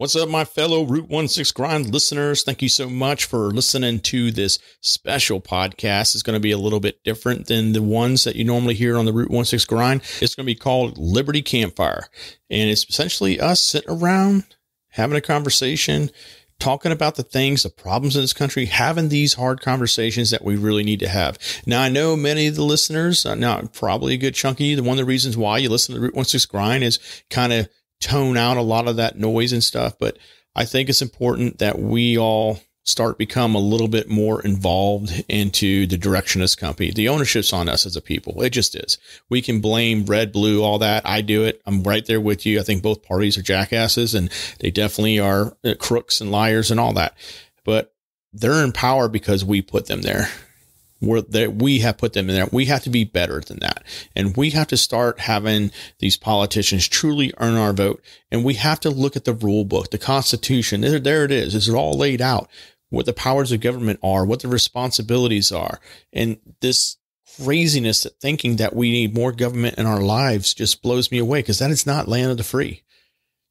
What's up, my fellow Route 16 Grind listeners? Thank you so much for listening to this special podcast. It's going to be a little bit different than the ones that you normally hear on the Route 16 Grind. It's going to be called Liberty Campfire. And it's essentially us sitting around, having a conversation, talking about the things, the problems in this country, having these hard conversations that we really need to have. Now, I know many of the listeners, now probably a good chunk of you, one of the reasons why you listen to the Route 16 Grind is kind of tone out a lot of that noise and stuff. But I think it's important that we all start become a little bit more involved into the direction of this company. The ownership's on us as a people. It just is. We can blame red, blue, all that. I do it. I'm right there with you. I think both parties are jackasses and they definitely are crooks and liars and all that. But they're in power because we put them there. We have put them in there. We have to be better than that. And we have to start having these politicians truly earn our vote. And we have to look at the rule book, the Constitution. There it is. It's all laid out, what the powers of government are, what the responsibilities are. And this craziness that thinking that we need more government in our lives just blows me away, because that is not land of the free.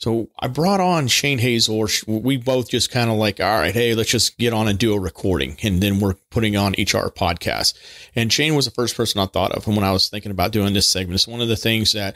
So I brought on Shane Hazel. We both just kind of like, all right, hey, let's just get on and do a recording. And then we're putting on each our podcast. And Shane was the first person I thought of. And when I was thinking about doing this segment, it's one of the things that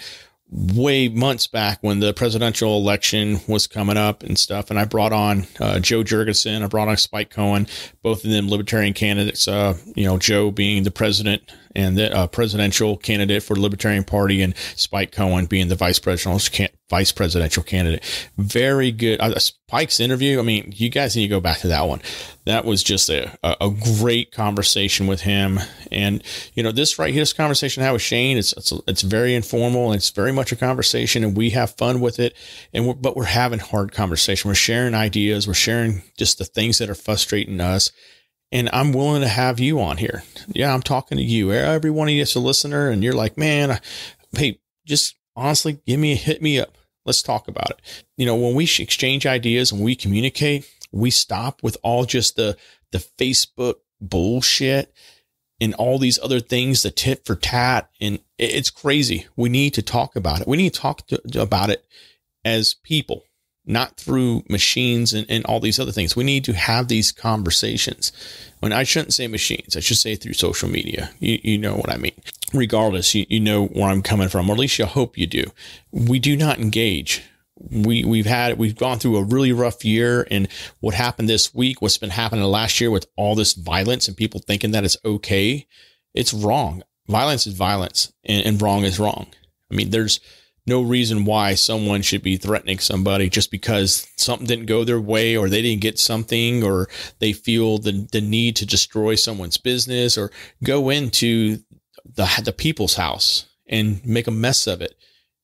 way months back when the presidential election was coming up and stuff. And I brought on Joe Jurgensen. I brought on Spike Cohen, both of them Libertarian candidates, Joe being the president and the presidential candidate for the Libertarian Party, and Spike Cohen being the vice presidential candidate. Very good. Spike's interview, I mean, you guys need to go back to that one. That was just a great conversation with him. And, this right here, this conversation I had with Shane, it's very informal, and it's very much a conversation, and we have fun with it. But we're having hard conversation. We're sharing ideas. We're sharing just the things that are frustrating us. And I'm willing to have you on here. Yeah, I'm talking to you. Every one of you is a listener, and you're like, man, hey, just honestly, hit me up. Let's talk about it. When we exchange ideas and we communicate, we stop with all just the Facebook bullshit and all these other things, the tit for tat. And it's crazy. We need to talk about it. We need to talk about it as people, not through machines and all these other things. We need to have these conversations. When I shouldn't say machines, I should say through social media. You know what I mean? Regardless, you know where I'm coming from, or at least I hope you do. We do not engage. We've gone through a really rough year, and what happened this week, what's been happening last year with all this violence and people thinking that it's okay. It's wrong. Violence is violence, and wrong is wrong. I mean, there's no reason why someone should be threatening somebody just because something didn't go their way, or they didn't get something, or they feel the need to destroy someone's business or go into the people's house and make a mess of it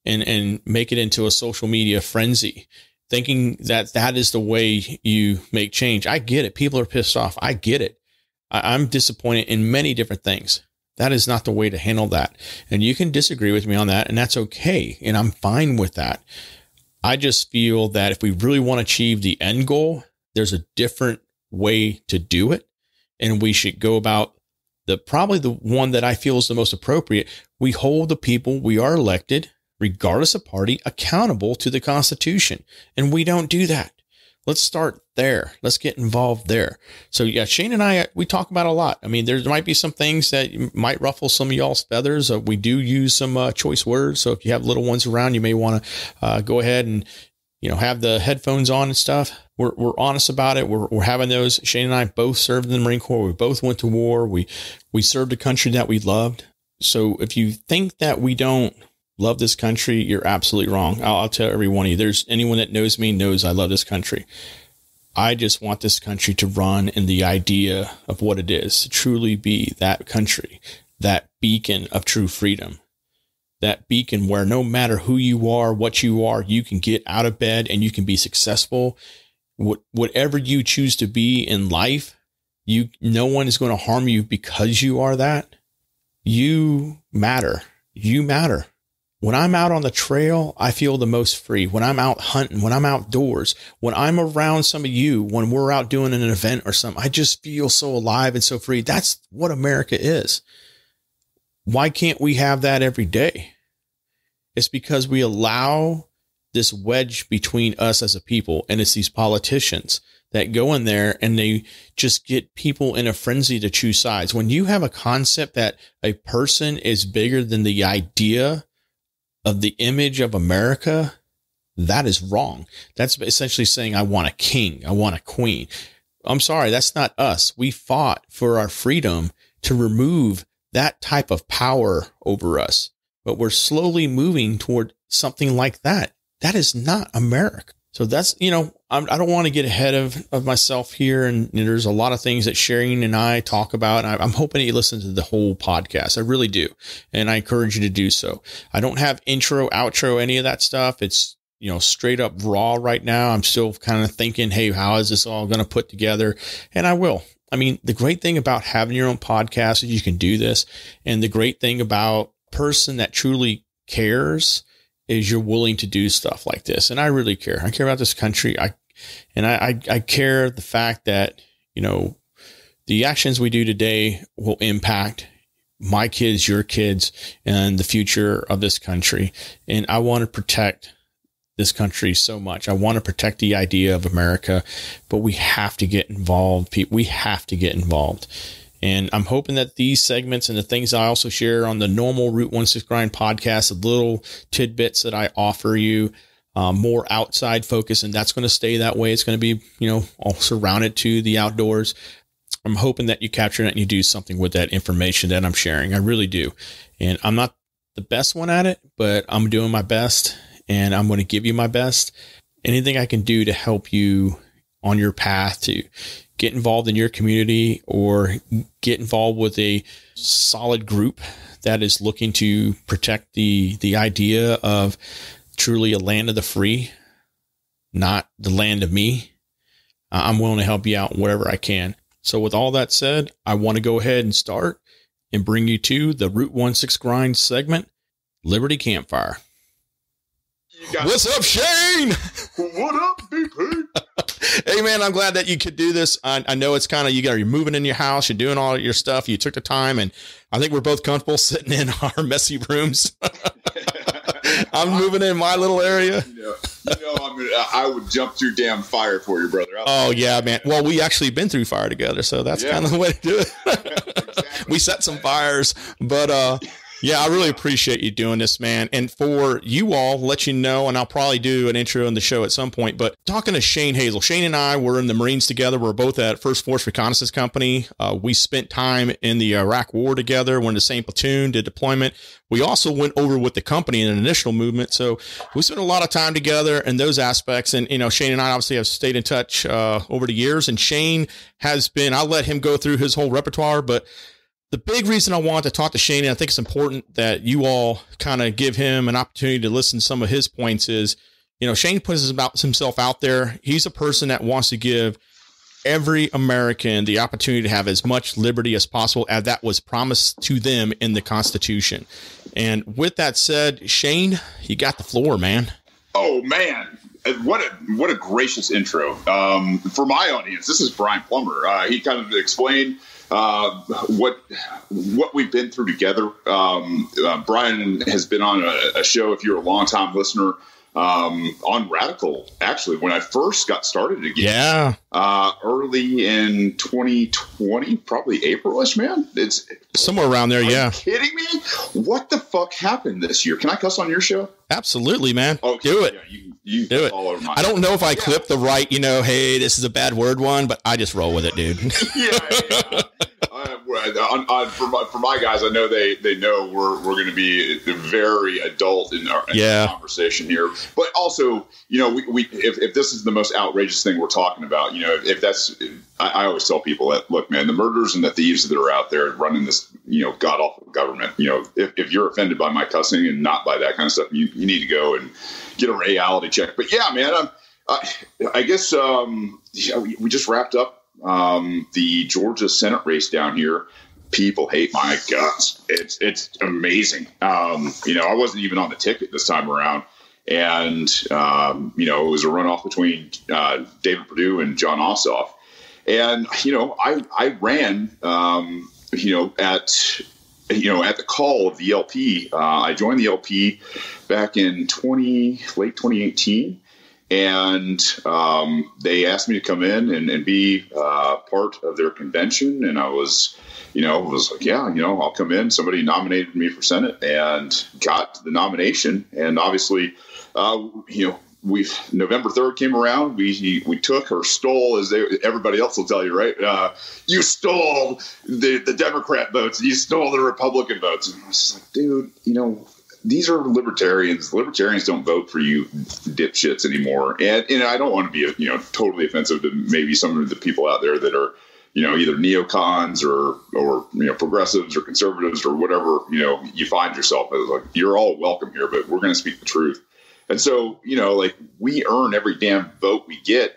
and make it into a social media frenzy, thinking that is the way you make change. I get it. People are pissed off. I get it. I'm disappointed in many different things. That is not the way to handle that. And you can disagree with me on that, and that's okay. And I'm fine with that. I just feel that if we really want to achieve the end goal, there's a different way to do it. And we should go about probably the one that I feel is the most appropriate. We hold the people we are elected, regardless of party, accountable to the Constitution. And we don't do that. Let's start there. Let's get involved there. So yeah, Shane and I, we talk about a lot. I mean, there might be some things that might ruffle some of y'all's feathers. We do use some choice words. So if you have little ones around, you may want to go ahead and, have the headphones on and stuff. We're honest about it. We're having those. Shane and I both served in the Marine Corps. We both went to war. We served a country that we loved. So if you think that we don't love this country, you're absolutely wrong. I'll tell every one of you, there's anyone that knows me knows I love this country. I just want this country to run in the idea of what it is, to truly be that country, that beacon of true freedom, that beacon where no matter who you are, what you are, you can get out of bed and you can be successful. Whatever you choose to be in life, no one is going to harm you because you are that. You matter. You matter. When I'm out on the trail, I feel the most free. When I'm out hunting, when I'm outdoors, when I'm around some of you, when we're out doing an event or something, I just feel so alive and so free. That's what America is. Why can't we have that every day? It's because we allow this wedge between us as a people. And it's these politicians that go in there and they just get people in a frenzy to choose sides. When you have a concept that a person is bigger than the idea of the image of America, that is wrong. That's essentially saying, I want a king. I want a queen. I'm sorry. That's not us. We fought for our freedom to remove that type of power over us, but we're slowly moving toward something like that. That is not America. So that's, I don't want to get ahead of myself here. And there's a lot of things that Shane and I talk about. And I'm hoping you listen to the whole podcast. I really do. And I encourage you to do so. I don't have intro, outro, any of that stuff. It's, straight up raw right now. I'm still kind of thinking, hey, how is this all going to put together? And I will. I mean, the great thing about having your own podcast is you can do this. And the great thing about a person that truly cares is you're willing to do stuff like this. And I really care. I care about this country. I care the fact that, the actions we do today will impact my kids, your kids, and the future of this country. And I want to protect this country so much. I want to protect the idea of America, but we have to get involved. We have to get involved. And I'm hoping that these segments and the things I also share on the normal Route 16 Grind podcast, the little tidbits that I offer you, more outside focus, and that's going to stay that way. It's going to be, all surrounded to the outdoors. I'm hoping that you capture it and you do something with that information that I'm sharing. I really do. And I'm not the best one at it, but I'm doing my best. And I'm going to give you my best. Anything I can do to help you on your path to get involved in your community or get involved with a solid group that is looking to protect the idea of truly a land of the free, not the land of me. I'm willing to help you out whatever I can. So with all that said, I want to go ahead and start and bring you to the Route 16 Grind segment, Liberty Campfire. What's up, Shane? What up, BP? Hey, man, I'm glad that you could do this. I know it's kind of, you're moving in your house, you're doing all your stuff. You took the time, and I think we're both comfortable sitting in our messy rooms. I'm moving in my little area. I would jump through damn fire for you, brother. Oh, yeah, man. Well, we actually been through fire together, so that's kind of the way to do it. Exactly. We set some fires, but yeah, I really appreciate you doing this, man. And for you all, let you know, and I'll probably do an intro in the show at some point, but talking to Shane Hazel. Shane and I were in the Marines together. We're both at First Force Reconnaissance Company. We spent time in the Iraq War together. We're in the same platoon, did deployment. We also went over with the company in an initial movement. So we spent a lot of time together in those aspects. And, Shane and I obviously have stayed in touch over the years. And Shane has been, I'll let him go through his whole repertoire, but the big reason I want to talk to Shane, and I think it's important that you all kind of give him an opportunity to listen to some of his points, is, Shane puts himself out there. He's a person that wants to give every American the opportunity to have as much liberty as possible as that was promised to them in the Constitution. And with that said, Shane, you got the floor, man. Oh, man. What a gracious intro. For my audience, this is Brian Plummer. He kind of explained what we've been through together. Brian has been on a show, if you're a long-time listener, on Radical, actually, when I first got started again. Yeah. Early in 2020, probably April-ish, man. It's somewhere around there, yeah. Are you kidding me? What the fuck happened this year? Can I cuss on your show? Absolutely, man. Okay. Do it. Yeah, you do it. All over my I don't know if I clipped the right, hey, this is a bad word one, but I just roll with it, dude. Yeah. For my guys, I know they know we're going to be very adult in our conversation here. But also, if this is the most outrageous thing we're talking about, if that's, I always tell people that, look, man, the murderers and the thieves that are out there running this, god awful government, if you're offended by my cussing and not by that kind of stuff, you need to go and get a reality check. But yeah, man, I guess we just wrapped up the Georgia Senate race down here. People hate my guts. It's amazing. I wasn't even on the ticket this time around. And, it was a runoff between David Perdue and John Ossoff. And, I ran, at at the call of the LP, I joined the LP back in late 2018. And they asked me to come in and be part of their convention. And I was like, yeah, I'll come in. Somebody nominated me for Senate and got the nomination. And obviously, November 3rd came around. We took or stole, as everybody else will tell you, right? You stole the Democrat votes. You stole the Republican votes. And I was just like, dude, these are libertarians. Libertarians don't vote for you dipshits anymore. And I don't want to be, totally offensive to maybe some of the people out there that are, either neocons or progressives or conservatives or whatever, you find yourself as. Like, you're all welcome here, but we're going to speak the truth. And so, we earn every damn vote we get.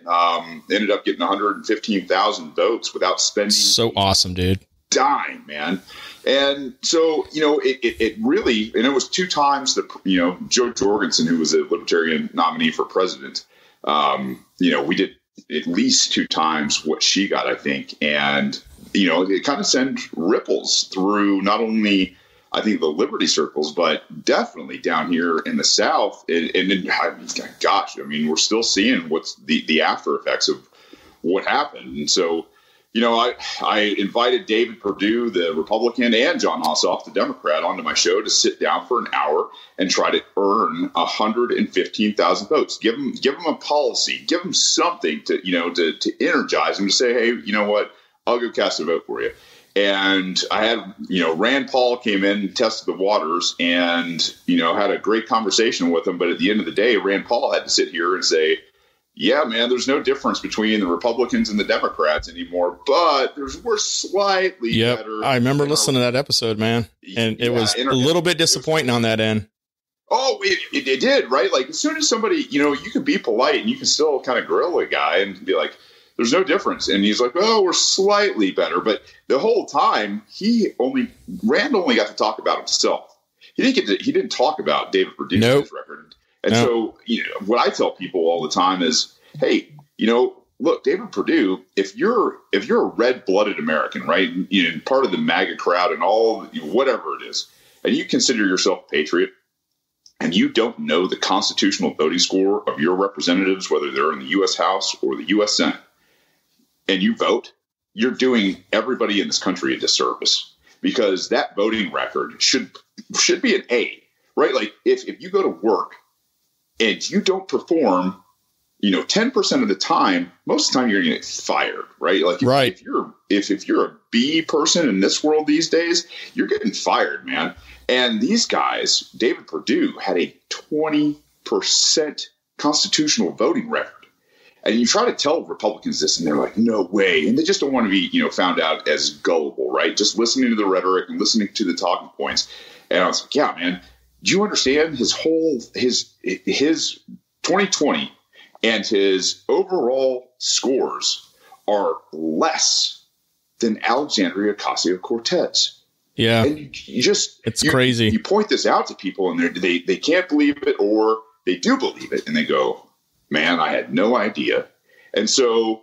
Ended up getting 115,000 votes without spending. So awesome, dude. Dime, man. And so, it really, and it was 2 times that, Jo Jorgensen, who was a Libertarian nominee for president, we did at least 2 times what she got, I think. And, it kind of sent ripples through not only, I think, the Liberty circles, but definitely down here in the South. And gosh, we're still seeing what's the after effects of what happened. And so, I invited David Perdue, the Republican, and John Ossoff, the Democrat, onto my show to sit down for an hour and try to earn 115,000 votes. Give them a policy, give them something to energize them, to say, hey, you know what, I'll go cast a vote for you. And I had, Rand Paul came in and tested the waters and, had a great conversation with him. But at the end of the day, Rand Paul had to sit here and say, yeah, man, there's no difference between the Republicans and the Democrats anymore, but we're slightly better. I remember listening to that episode, man, and it was a little bit disappointing on that end. Oh, it did, right? Like, as soon as somebody, you can be polite and you can still kind of grill a guy and be like, there's no difference. And he's like, well, we're slightly better. But the whole time, Rand only got to talk about himself. He didn't talk about David Perdue's record. And so, what I tell people all the time is, hey, look, David Perdue, if you're a red-blooded American, right, part of the MAGA crowd and all, whatever it is, and you consider yourself a patriot, and you don't know the constitutional voting score of your representatives, whether they're in the U.S. House or the U.S. Senate, and you vote, you're doing everybody in this country a disservice, because that voting record should be an A, right? Like, if you go to work and you don't perform, 10% of the time, most of the time you're going to get fired, right? Like, if you're a B person in this world these days, you're getting fired, man. And these guys, David Perdue had a 20% constitutional voting record. And you try to tell Republicans this, and they're like, no way. And they just don't want to be, found out as gullible, right? Just listening to the rhetoric and listening to the talking points. And I was like, yeah, man, do you understand his 2020 and his overall scores are less than Alexandria Ocasio-Cortez? Yeah. And it's crazy. You point this out to people, and they can't believe it, or they do believe it, and they go, man, I had no idea. And so,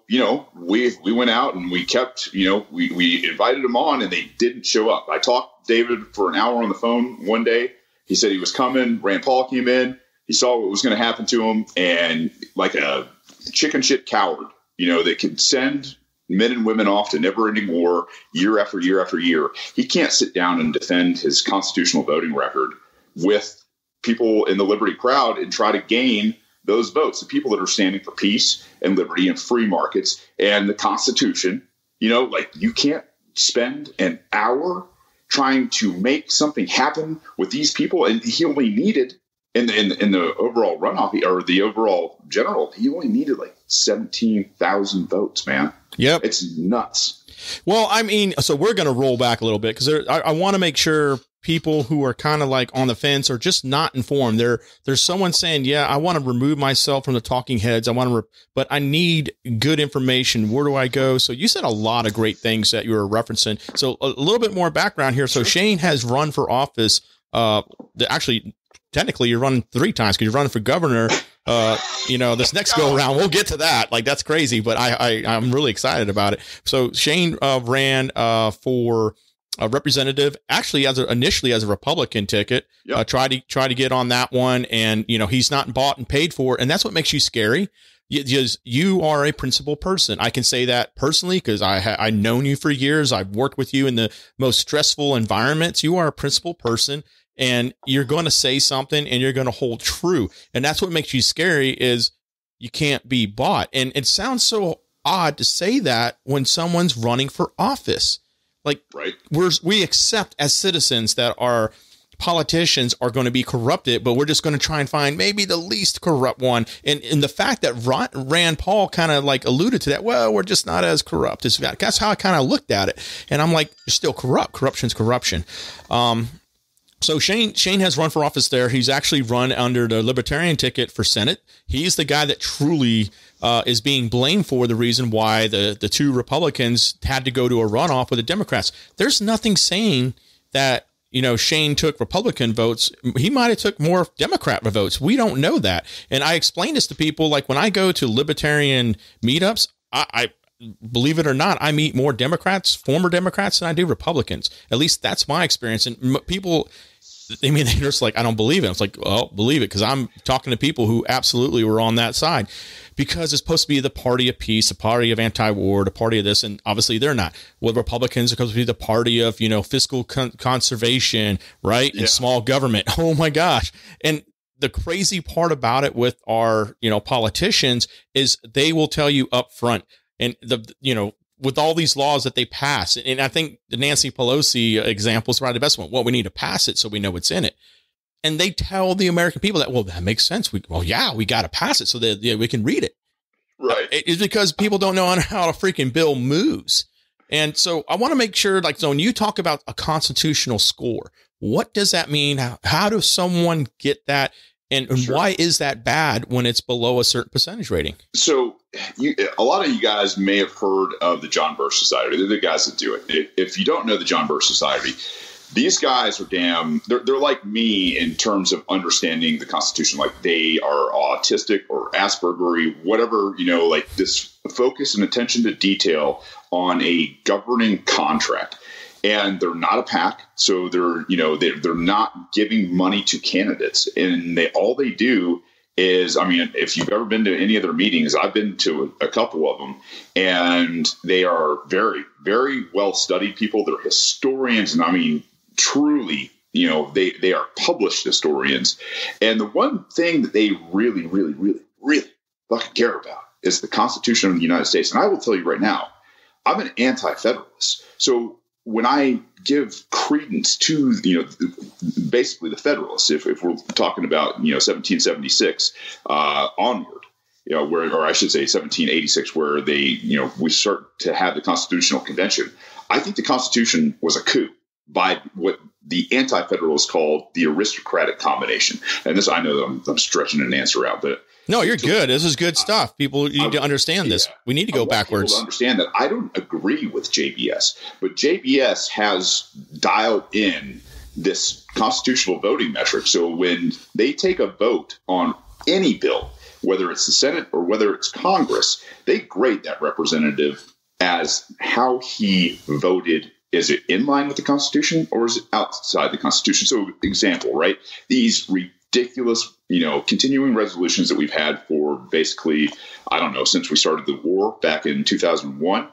we went out and we kept, we invited them on, and they didn't show up. I talked to David for an hour on the phone one day. He said he was coming. Rand Paul came in. He saw what was going to happen to him. And like a chicken shit coward, that could send men and women off to never-ending war year after year after year, he can't sit down and defend his constitutional voting record with people in the liberty crowd and try to gain those votes, the people that are standing for peace and liberty and free markets and the Constitution. You can't spend an hour trying to make something happen with these people. And he only needed, in the overall runoff, or the overall general, he only needed like 17,000 votes, man. Yep. It's nuts. Well, so we're going to roll back a little bit, because I want to make sure people who are kind of like on the fence or just not informed, there's someone saying, yeah, I want to remove myself from the talking heads. But I need good information. Where do I go? So you said a lot of great things that you were referencing. So a little bit more background here. So Shane has run for office. Actually, technically you're running 3 times, because you're running for governor. This next go around, we'll get to that. Like, that's crazy, but I'm really excited about it. So Shane ran for representative, actually initially as a Republican ticket, try to get on that one. And, he's not bought and paid for. And that's what makes you scary. You are a principled person. I can say that personally because I've known you for years. I've worked with you in the most stressful environments. You are a principled person, and you're going to say something and you're going to hold true. And that's what makes you scary is you can't be bought. And it sounds so odd to say that when someone's running for office. Like, right. We accept as citizens that our politicians are going to be corrupted, but we're just going to try and find maybe the least corrupt one. And the fact that Rand Paul kind of like alluded to that, well, we're just not as corrupt as that. That's how I kind of looked at it. And I'm like, you're still corrupt. Corruption's corruption. So Shane has run for office there. He's actually run under the Libertarian ticket for Senate. He's the guy that truly is being blamed for the reason why the two Republicans had to go to a runoff with the Democrats. There's nothing saying that, Shane took Republican votes. He might have took more Democrat votes. We don't know that. And I explain this to people, like when I go to Libertarian meetups, I believe it or not, I meet more Democrats, former Democrats, than I do Republicans. At least that's my experience. And people, they're just like, I don't believe it. It's like, well, believe it, because I'm talking to people who absolutely were on that side, because it's supposed to be the party of peace, the party of anti-war, the party of this, and obviously they're not. Well, Republicans are supposed to be the party of, fiscal conservation, right, and small government. Oh my gosh! And the crazy part about it with our, politicians is they will tell you up front, and with all these laws that they pass. And I think the Nancy Pelosi example is probably the best one. Well, we need to pass it so we know what's in it. And they tell the American people that, well, that makes sense. We got to pass it so that we can read it. Right. It's because people don't know how a freaking bill moves. And so I want to make sure, so when you talk about a constitutional score, what does that mean? How does someone get that? And sure. Why is that bad when it's below a certain percentage rating? So a lot of you guys may have heard of the John Birch Society. They're the guys that do it. If you don't know the John Birch Society, these guys are they're like me in terms of understanding the Constitution. Like they are autistic or Aspergery, whatever, like this focus and attention to detail on a governing contract. And they're not a PAC, so they're not giving money to candidates, and all they do is, if you've ever been to any of their meetings, I've been to a couple of them, and they are very, very well studied people. They're historians, and truly, they are published historians. And the one thing that they really, really, really, really fucking care about is the Constitution of the United States. And I will tell you right now, I'm an anti-federalist, so when I give credence to, basically the Federalists, if we're talking about, 1776 onward, or I should say 1786, where we start to have the Constitutional Convention, I think the Constitution was a coup by what the anti-federalists called the aristocratic combination. And this, I know that I'm stretching an answer out, but no, you're good. This is good stuff. People need to understand this. We need to go backwards. People to understand that I don't agree with JBS, but JBS has dialed in this constitutional voting metric. So when they take a vote on any bill, whether it's the Senate or whether it's Congress, they grade that representative as how he voted. Is it in line with the Constitution or is it outside the Constitution? So, example, right? These ridiculous, continuing resolutions that we've had for basically, since we started the war back in 2001,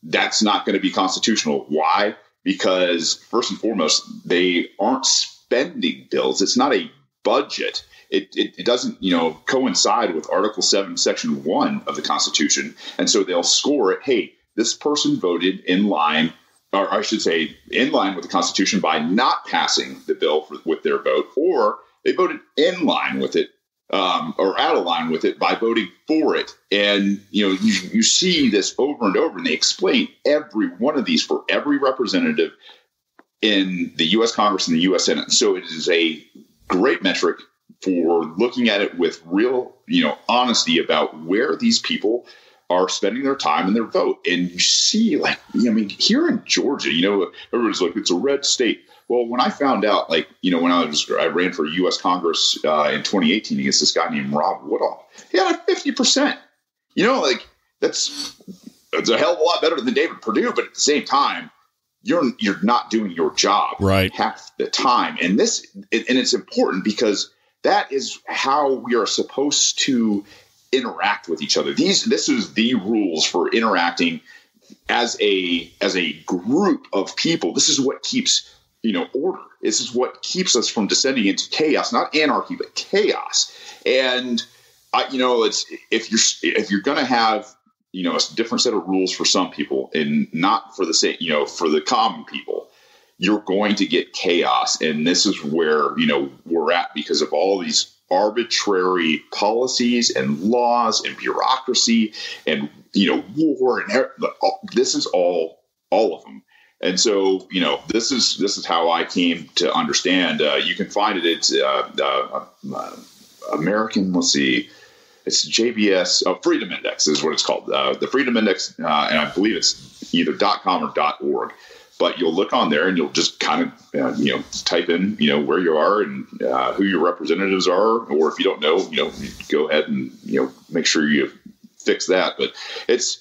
that's not going to be constitutional. Why? Because first and foremost, they aren't spending bills. It's not a budget. It doesn't, coincide with Article 7, Section 1 of the Constitution. And so they'll score it, hey, this person voted in line, or I should say in line with the Constitution by not passing the bill with their vote, or they voted in line with it or out of line with it by voting for it. And, you see this over and over, and they explain every one of these for every representative in the U.S. Congress and the U.S. Senate. So it is a great metric for looking at it with real, honesty about where these people are spending their time and their vote. And you see, here in Georgia, everybody's like, it's a red state. Well, when I found out, when I ran for U.S. Congress in 2018 against this guy named Rob Woodall, he had a 50%. That's a hell of a lot better than David Perdue. But at the same time, you're not doing your job right half the time. And it's important because that is how we are supposed to interact with each other. This is the rules for interacting as a group of people. This is what keeps, order. This is what keeps us from descending into chaos, not anarchy, but chaos. And it's if you're going to have a different set of rules for some people and not for the same, for the common people, you're going to get chaos. And this is where we're at because of all these arbitrary policies and laws and bureaucracy and war and this is all of them. And so this is how I came to understand. You can find it. It's American. Let's see. It's JBS. Freedom Index is what it's called. The Freedom Index, and I believe it's either .com or .org. But you'll look on there and you'll just kind of, type in, where you are and who your representatives are. Or if you don't know, go ahead and, make sure you fix that. But it's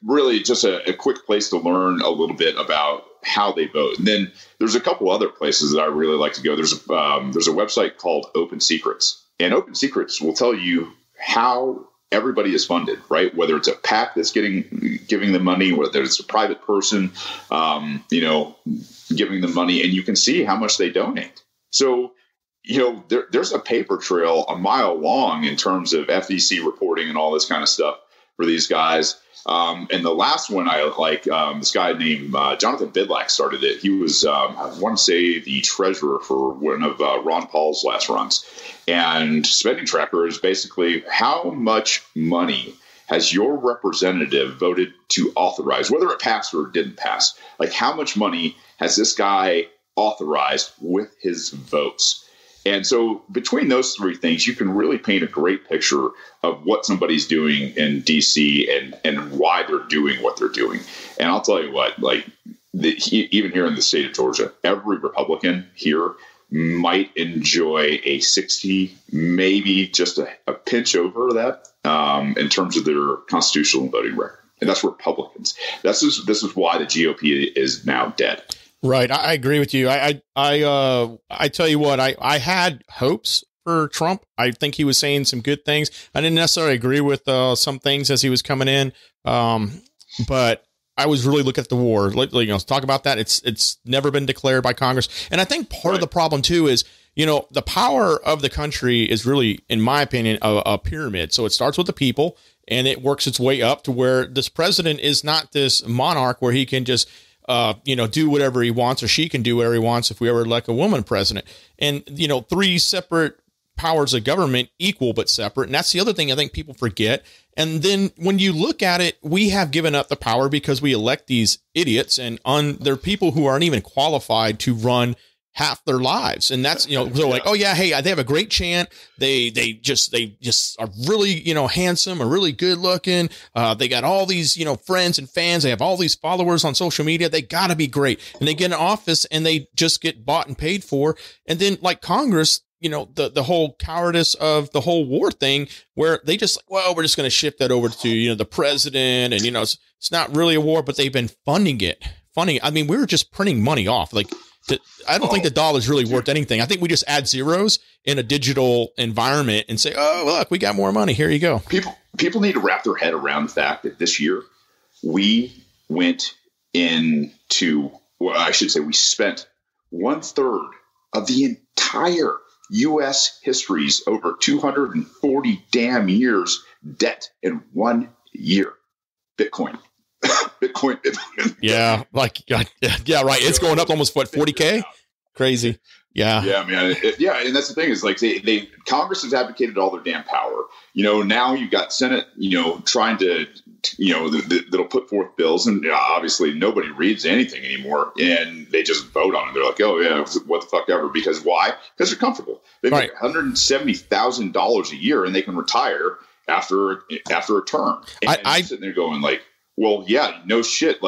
really just a quick place to learn a little bit about how they vote. And then there's a couple other places that I really like to go. There's a website called Open Secrets. And Open Secrets will tell you how everybody is funded, right? Whether it's a PAC that's giving them money, whether it's a private person, giving them money, and you can see how much they donate. So, there's a paper trail a mile long in terms of FEC reporting and all this kind of stuff for these guys. And the last one I like, this guy named Jonathan Bidlack started it. He was, I want to say, the treasurer for one of Ron Paul's last runs. And Spending Tracker is basically how much money has your representative voted to authorize, whether it passed or it didn't pass. Like, how much money has this guy authorized with his votes? And so between those three things, you can really paint a great picture of what somebody's doing in D.C. and why they're doing what they're doing. And I'll tell you what, even here in the state of Georgia, every Republican here might enjoy a 60, maybe just a pinch over that in terms of their constitutional voting record. And that's Republicans. This is why the GOP is now dead. Right. I agree with you. I tell you what, I had hopes for Trump. I think he was saying some good things. I didn't necessarily agree with some things as he was coming in. But I was really looking at the war. Talk about that. It's never been declared by Congress. And I think part of the problem, too, is, the power of the country is really, in my opinion, a pyramid. So it starts with the people and it works its way up to where this president is not this monarch where he can just do whatever he wants, or she can do whatever he wants if we ever elect a woman president. And, three separate powers of government, equal but separate. And that's the other thing I think people forget. And then when you look at it, we have given up the power because we elect these idiots, and they're people who aren't even qualified to run half their lives. And that's, so like, oh yeah, hey, they have a great chant. They just are really, handsome or really good looking. They got all these, friends and fans. They have all these followers on social media. They gotta be great. And they get in office and they just get bought and paid for. And then like Congress, the whole cowardice of the whole war thing, where they just, we're just going to shift that over to, the president. And, it's not really a war, but they've been funding it. I mean, we were just printing money off. I don't think the dollar's really worth anything. I think we just add zeros in a digital environment and say, oh, look, we got more money. Here you go. People need to wrap their head around the fact that this year we went into, we spent 1/3 of the entire U.S. history's over 240 damn years debt in 1 year. Bitcoin. Yeah. Yeah, right. It's going up almost 40K. Crazy. Yeah. Yeah, man. And that's the thing is Congress has advocated all their damn power. Now you've got Senate, trying to, that'll put forth bills, and obviously nobody reads anything anymore, and they just vote on it. They're like, oh yeah, what the fuck ever. Because why? Because they're comfortable. They make $170,000 a year, and they can retire after a term. And I'm sitting there going well, yeah, no shit.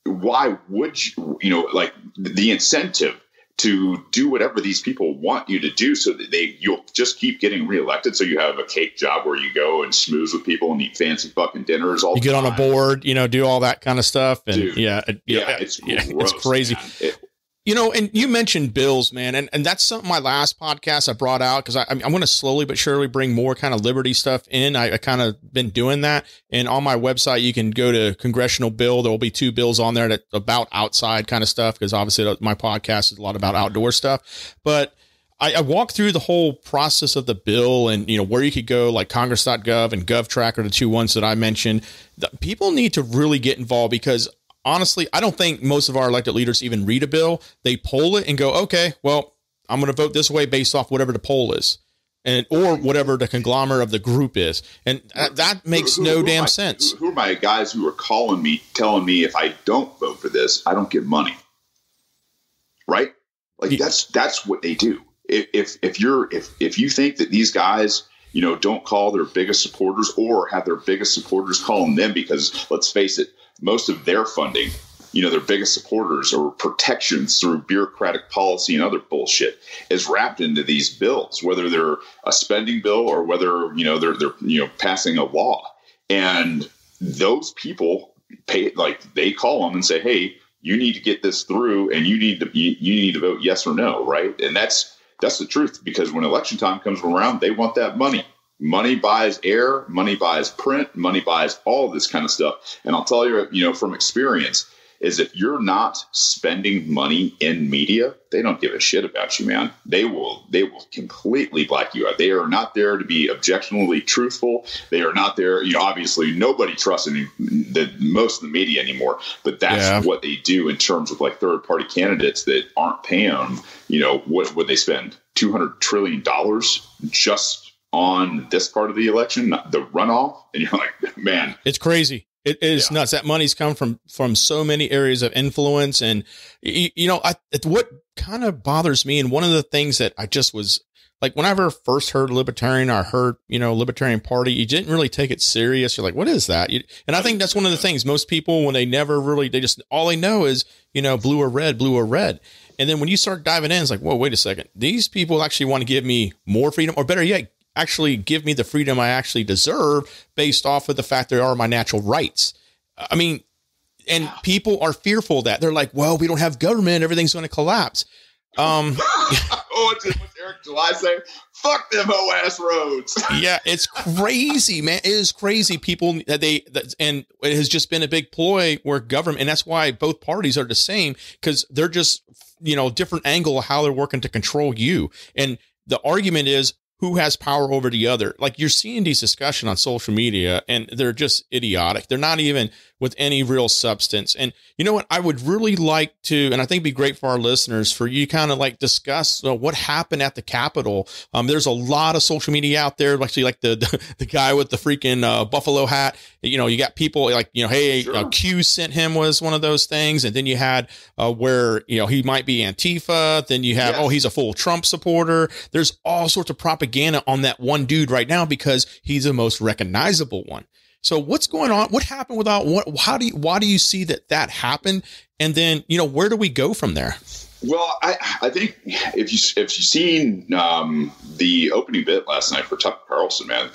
Why would you, the incentive to do whatever these people want you to do so that you'll just keep getting reelected. So you have a cake job where you go and schmooze with people and eat fancy fucking dinners all the time. You get on a board, do all that kind of stuff. And Dude, it's crazy. Man. And you mentioned bills, man. And that's something my last podcast I brought out because I'm going to slowly but surely bring more kind of liberty stuff in. I kind of been doing that. And on my website, you can go to congressional bill. There will be 2 bills on there that's about outside kind of stuff because obviously my podcast is a lot about outdoor stuff. But I walked through the whole process of the bill and, where you could go, like congress.gov and GovTrack are the 2 ones that I mentioned. People need to really get involved because honestly, I don't think most of our elected leaders even read a bill. They poll it and go, okay, well, I'm going to vote this way based off whatever the poll is or whatever the conglomerate of the group is. And that makes no damn sense. Who are my guys who are calling me, telling me if I don't vote for this, I don't get money. Right? Like that's what they do. If you think that these guys, don't call their biggest supporters or have their biggest supporters calling them because let's face it, most of their funding, their biggest supporters or protections through bureaucratic policy and other bullshit is wrapped into these bills, whether they're a spending bill or whether, they're passing a law. And those people pay, like they call them and say, hey, you need to get this through and you need to vote yes or no. Right. And that's the truth, because when election time comes around, they want that money. Money buys air, money buys print, money buys all this kind of stuff. And I'll tell you, from experience, is if you're not spending money in media, they don't give a shit about you, man. They will completely black you out. They are not there to be objectionably truthful. They are not there. Obviously nobody trusts most of the media anymore, but that's what they do in terms of like third party candidates that aren't paying them. What would they spend? $200 trillion just on this part of the election, the runoff. And you're like, man, it's crazy. It is nuts. That money's come from so many areas of influence. And, what kind of bothers me, and one of the things that I just was like, whenever I first heard Libertarian, I heard, Libertarian Party, you didn't really take it serious. You're like, what is that? And I think that's one of the things most people, when they never really, all they know is, blue or red. And then when you start diving in, it's like, whoa, wait a second. These people actually want to give me more freedom, or better yet, actually give me the freedom I actually deserve based off of the fact they are my natural rights. I mean, and people are fearful of that. They're like, well, we don't have government. Everything's going to collapse. What's Eric July say? Fuck them OS roads. Yeah, it's crazy, man. It is crazy. People and it has just been a big ploy where government, and that's why both parties are the same, because they're just, different angle of how they're working to control you. And the argument is, who has power over the other? Like, you're seeing these discussions on social media and they're just idiotic. They're not even with any real substance. And you know what? I would really like to, and I think it'd be great for our listeners, for you to kind of like discuss what happened at the Capitol. There's a lot of social media out there, actually, like the guy with the freaking buffalo hat. You got people like, hey, sure. Q sent him was one of those things. And then you had where, he might be Antifa. Then you have, he's a full Trump supporter. There's all sorts of propaganda on that one dude right now because he's the most recognizable one. So what's going on? What happened why do you see that happened? And then, where do we go from there? Well, I think if you've seen the opening bit last night for Tucker Carlson, man,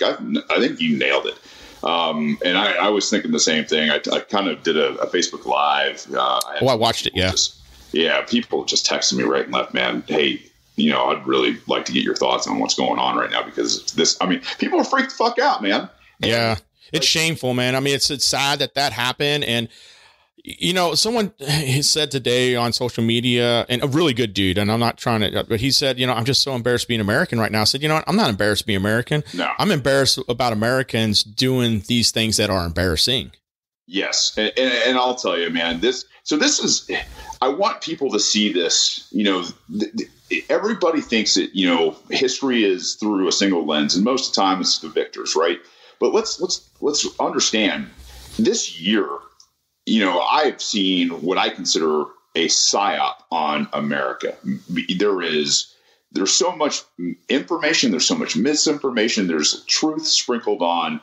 I think you nailed it. And I was thinking the same thing. I kind of did a Facebook Live. I watched it. Yeah. People just texting me right and left, man. Hey, I'd really like to get your thoughts on what's going on right now, because people are freaked the fuck out, man. Yeah. It's shameful, man. I mean, it's sad that happened. And, someone said today on social media, and a really good dude, and I'm not trying to, but he said, I'm just so embarrassed being American right now. I said, I'm not embarrassed being American. No. I'm embarrassed about Americans doing these things that are embarrassing. Yes. And I'll tell you, man, this is, I want people to see this, everybody thinks that, history is through a single lens, and most of the time it's the victors, right? But let's understand this year, I've seen what I consider a psyop on America. There's so much information. There's so much misinformation. There's truth sprinkled on,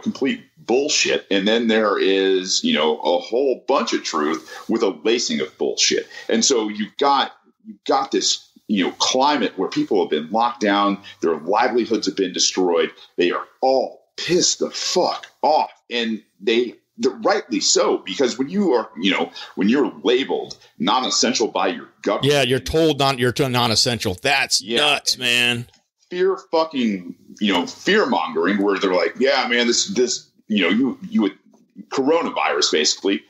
complete bullshit. And then there is, a whole bunch of truth with a lacing of bullshit. And so you've got you've got this, climate where people have been locked down, their livelihoods have been destroyed. They are all pissed the fuck off, and they're rightly so, because when you are, when you're labeled non-essential by your government, yeah, you're told you're non-essential. That's nuts, man. Fear mongering, where they're like, yeah, man, this, you would coronavirus basically.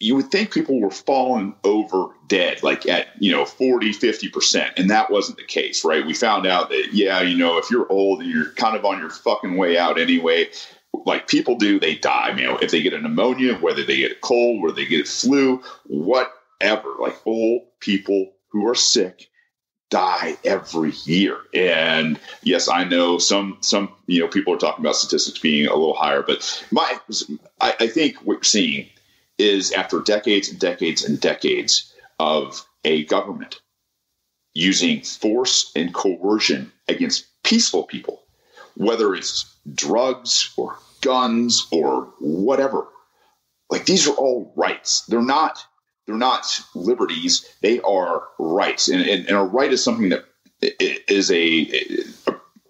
You would think people were falling over dead, like at, 40, 50%. And that wasn't the case, right? We found out that, if you're old and you're kind of on your fucking way out anyway, like people do, they die, if they get a pneumonia, whether they get a cold, whether they get a flu, whatever, like old people who are sick die every year. And yes, I know some, people are talking about statistics being a little higher, but I think what you're seeing is after decades and decades and decades of a government using force and coercion against peaceful people, whether it's drugs or guns or whatever, like these are all rights. They're not liberties. They are rights. And a right is something that is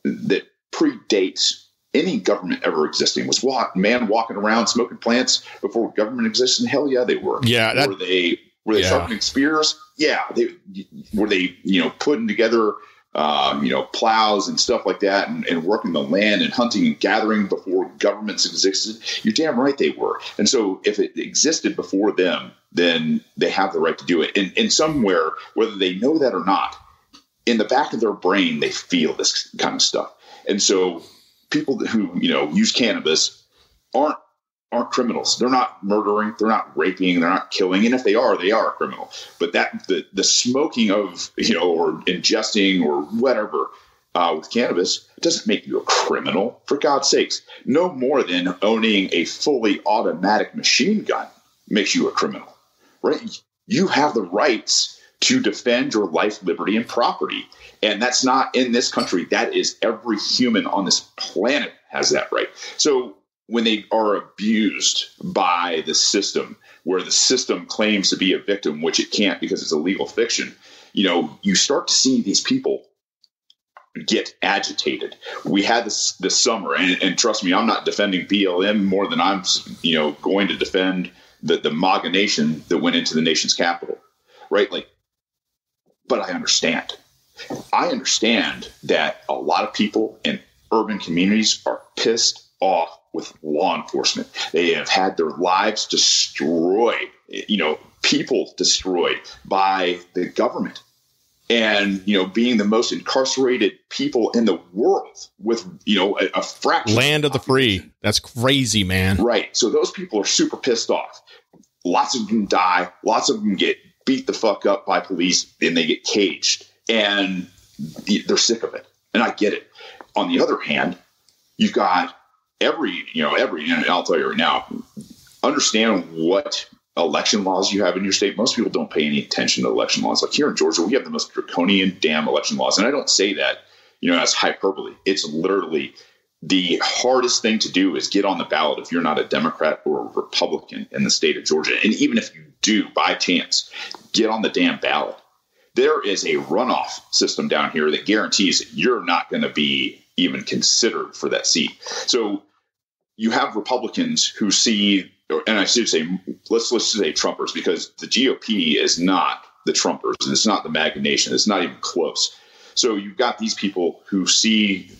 that predates any government ever existing. Was man walking around smoking plants before government existed? Hell yeah, they were. Yeah. Were they sharpening spears? Yeah. Were they putting together, plows and stuff like that and working the land and hunting and gathering before governments existed? You're damn right they were. And so if it existed before them, then they have the right to do it. And somewhere, whether they know that or not, in the back of their brain, they feel this kind of stuff. And so people who, use cannabis aren't criminals. They're not murdering. They're not raping. They're not killing. And if they are a criminal. But that the smoking of, or ingesting or whatever with cannabis doesn't make you a criminal, for God's sakes. No more than owning a fully automatic machine gun makes you a criminal, right? You have the rights to defend your life, liberty, and property. And that's not in this country. That is every human on this planet has that right. So when they are abused by the system, where the system claims to be a victim, which it can't because it's a legal fiction, you start to see these people get agitated. We had this summer, and trust me, I'm not defending BLM more than I'm, going to defend the MAGA nation that went into the nation's capital, right? But I understand. I understand that a lot of people in urban communities are pissed off with law enforcement. They have had their lives destroyed, people destroyed by the government. And, being the most incarcerated people in the world with, a fraction. Land of the free. That's crazy, man. Right. So those people are super pissed off. Lots of them die. Lots of them get beat the fuck up by police and they get caged. And they're sick of it. And I get it. On the other hand, you've got every, and I'll tell you right now, understand what election laws you have in your state. Most people don't pay any attention to election laws. Like here in Georgia, we have the most draconian damn election laws. And I don't say that, as hyperbole. It's literally the hardest thing to do is get on the ballot if you're not a Democrat or a Republican in the state of Georgia. And even if you do, by chance, get on the damn ballot. There is a runoff system down here that guarantees that you're not going to be even considered for that seat. So you have Republicans who see, and I should say, let's say Trumpers, because the GOP is not the Trumpers, and it's not the MAGA nation. It's not even close. So you've got these people who see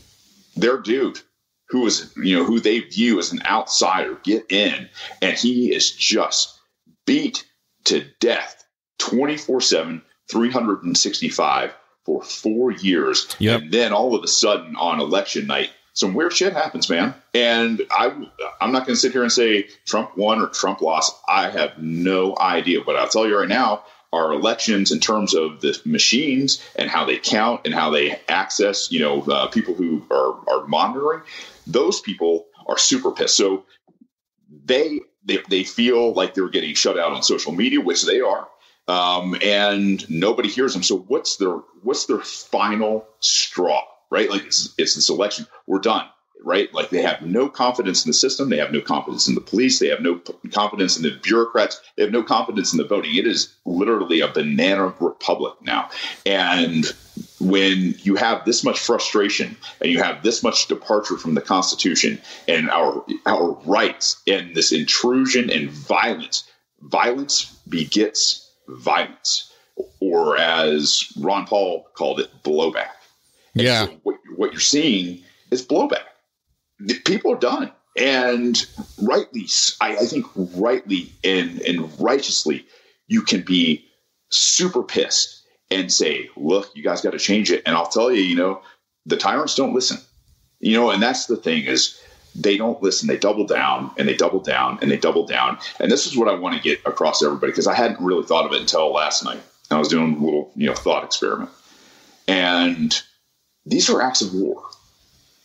their dude, who is, who they view as an outsider, get in, and he is just beat to death 24/7, 365 for 4 years. Yep. And then all of a sudden on election night, some weird shit happens, man. And I'm not going to sit here and say Trump won or Trump lost. I have no idea. But I'll tell you right now, our elections in terms of the machines and how they count and how they access, people who are monitoring, those people are super pissed. So they feel like they're getting shut out on social media, which they are. And nobody hears them. So what's their final straw, right? Like it's this election. We're done. right? Like they have no confidence in the system. They have no confidence in the police. They have no confidence in the bureaucrats. They have no confidence in the voting. It is literally a banana republic now. And when you have this much frustration and you have this much departure from the Constitution and our rights and this intrusion and violence begets violence, or as Ron Paul called it, blowback. And yeah. So what you're seeing is blowback. People are done. And rightly, I think rightly and righteously, you can be super pissed and say, look, you guys got to change it. And I'll tell you, the tyrants don't listen. And that's the thing is they don't listen. They double down and they double down and they double down. And this is what I want to get across to everybody, because I hadn't really thought of it until last night. I was doing a little, thought experiment. And these are acts of war.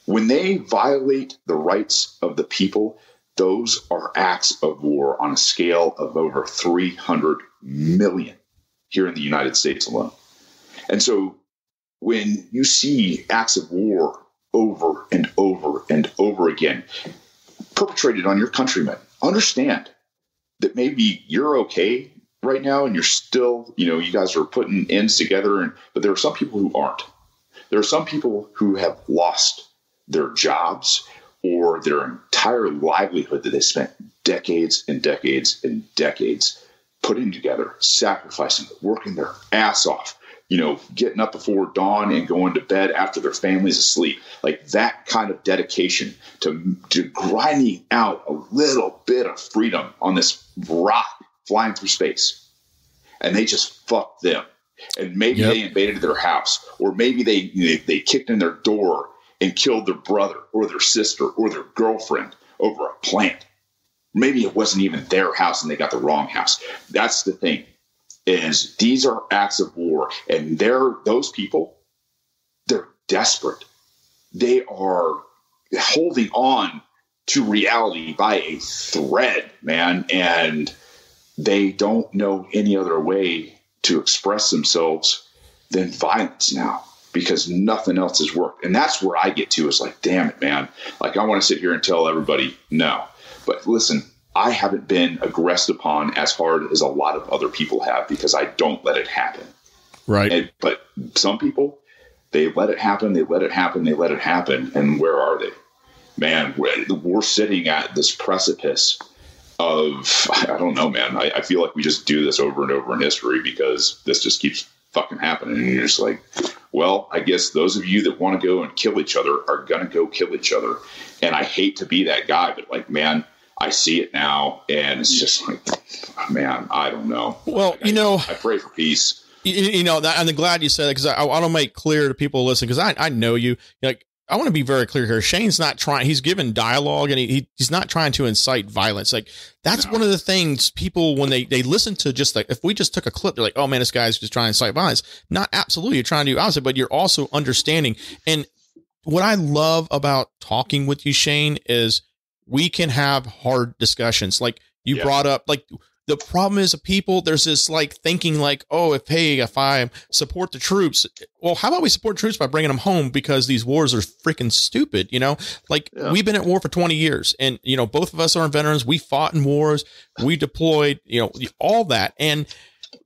When they violate the rights of the people, those are acts of war on a scale of over 300 million here in the United States alone. And so when you see acts of war over and over and over again perpetrated on your countrymen, understand that maybe you're okay right now and you're still, you guys are putting ends together, but there are some people who aren't. There are some people who have lost their jobs or their entire livelihood that they spent decades and decades and decades putting together, sacrificing, working their ass off, getting up before dawn and going to bed after their family's asleep. Like that kind of dedication to grinding out a little bit of freedom on this rock flying through space. And they just fucked them. And maybe they invaded their house, or maybe they kicked in their door and killed their brother or their sister or their girlfriend over a plant. Maybe it wasn't even their house and they got the wrong house. That's the thing, is these are acts of war, and those people, they're desperate. They are holding on to reality by a thread, man, and they don't know any other way to express themselves than violence now, because nothing else has worked. And that's where I get to, is like, damn it, man. Like, I want to sit here and tell everybody no. But listen, I haven't been aggressed upon as hard as a lot of other people have, because I don't let it happen. Right. But some people, they let it happen. They let it happen. They let it happen. And where are they? Man, we're sitting at this precipice of, I don't know, man. I feel like we just do this over and over in history, because this just keeps fucking happening. And you're just like, well, I guess those of you that want to go and kill each other are going to go kill each other. And I hate to be that guy, but like, man, I see it now. And it's just like, man, I don't know. Well, I pray for peace. I'm glad you said that, because I want to make clear to people listening, because I know you. Like, I want to be very clear here. Shane's not trying. He's given dialogue, and he's not trying to incite violence. Like, that's one of the things people, when they listen to, just like, if we just took a clip, they're like, oh man, this guy's just trying to incite violence. Not absolutely. You're trying to do opposite, but you're also understanding. And what I love about talking with you, Shane, is we can have hard discussions. Like you brought up, like, the problem is people, there's this like thinking like, oh, if I support the troops, well, how about we support troops by bringing them home, because these wars are freaking stupid. We've been at war for 20 years, and, both of us are veterans. We fought in wars, we deployed, all that. And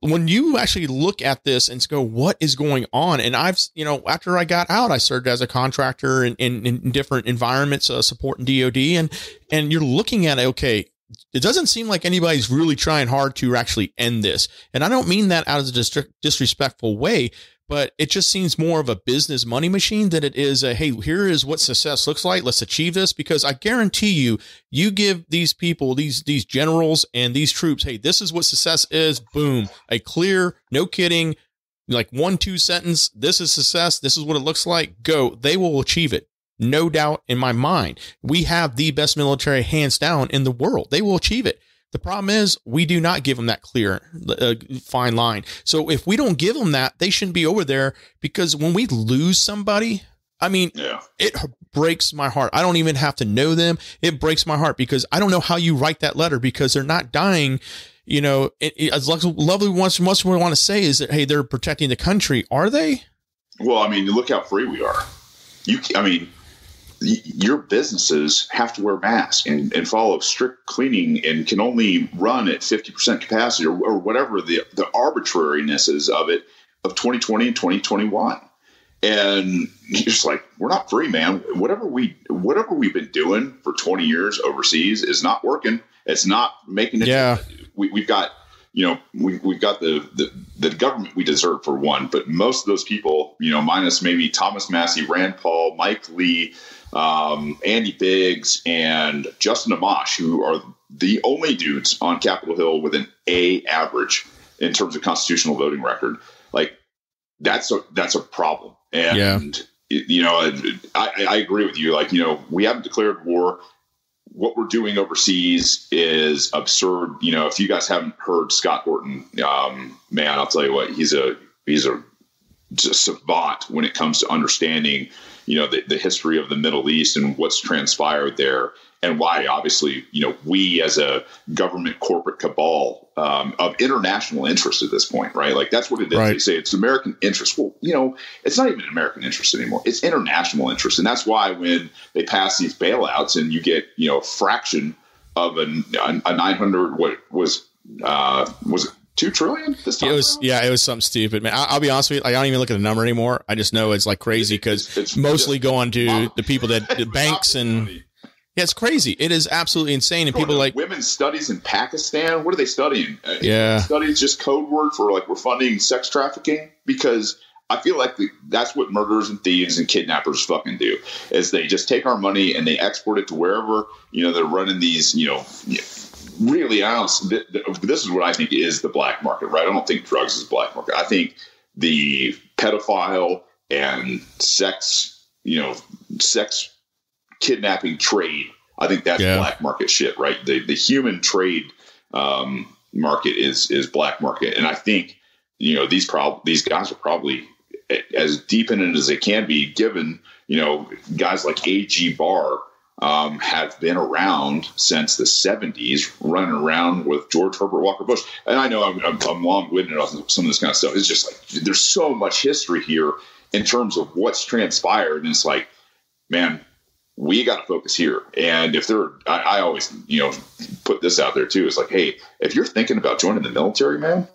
when you actually look at this and go, what is going on? And I've, after I got out, I served as a contractor in different environments, supporting DOD, and you're looking at it. Okay, it doesn't seem like anybody's really trying hard to actually end this. And I don't mean that out of a disrespectful way, but it just seems more of a business money machine than it is a, hey, here is what success looks like. Let's achieve this. Because I guarantee you give these people, these generals and these troops, hey, this is what success is. Boom. A clear, no kidding, like 1-2 sentence. This is success. This is what it looks like. Go. They will achieve it. No doubt in my mind. We have the best military hands down in the world. They will achieve it. The problem is we do not give them that clear, fine line. So if we don't give them that, they shouldn't be over there, because when we lose somebody, I mean, it breaks my heart. I don't even have to know them. It breaks my heart, because I don't know how you write that letter, because they're not dying. As lovely once we want to say is that, hey, they're protecting the country. Are they? Well, I mean, look how free we are. your businesses have to wear masks and follow strict cleaning and can only run at 50% capacity or whatever the arbitrariness is of it, of 2020 and 2021. And you're just like, we're not free, man. Whatever we've been doing for 20 years overseas is not working. It's not making it. Yeah. We've got, we've got the government we deserve, for one, but most of those people, minus maybe Thomas Massey, Rand Paul, Mike Lee, Andy Biggs, and Justin Amash, who are the only dudes on Capitol Hill with an A average in terms of constitutional voting record. Like, that's a problem. And, I agree with you. Like, we haven't declared war. What we're doing overseas is absurd. If you guys haven't heard Scott Horton, man, I'll tell you what, he's a savant when it comes to understanding, the history of the Middle East and what's transpired there, and why, obviously, we as a government corporate cabal of international interest at this point, right? Like, that's what it is. Right. They say it's American interest. Well, it's not even American interest anymore. It's international interest. And that's why when they pass these bailouts and you get, a fraction of a 900, what was it 2 trillion this time? It was something stupid, man. I'll be honest with you. I don't even look at the number anymore. I just know it's like crazy because it's mostly going to the people that the banks and money. Yeah, it's crazy. It is absolutely insane. And people like women's studies in Pakistan. What are they studying? Studies just code word for like we're funding sex trafficking, because I feel like that's what murderers and thieves and kidnappers fucking do, is they just take our money and they export it to wherever, they're running these, really, this is what I think is the black market, right? I don't think drugs is black market. I think the pedophile and sex kidnapping trade, I think that's black market shit, right? The human trade market is black market. And I think, these guys are probably as deep in it as they can be, given, guys like A.G. Barr have been around since the 70s, running around with George Herbert Walker Bush. And I know I'm long-winded on some of this kind of stuff. It's just like there's so much history here in terms of what's transpired. And it's like, man, we got to focus here. And if I always, put this out there too. It's like, hey, if you're thinking about joining the military, man,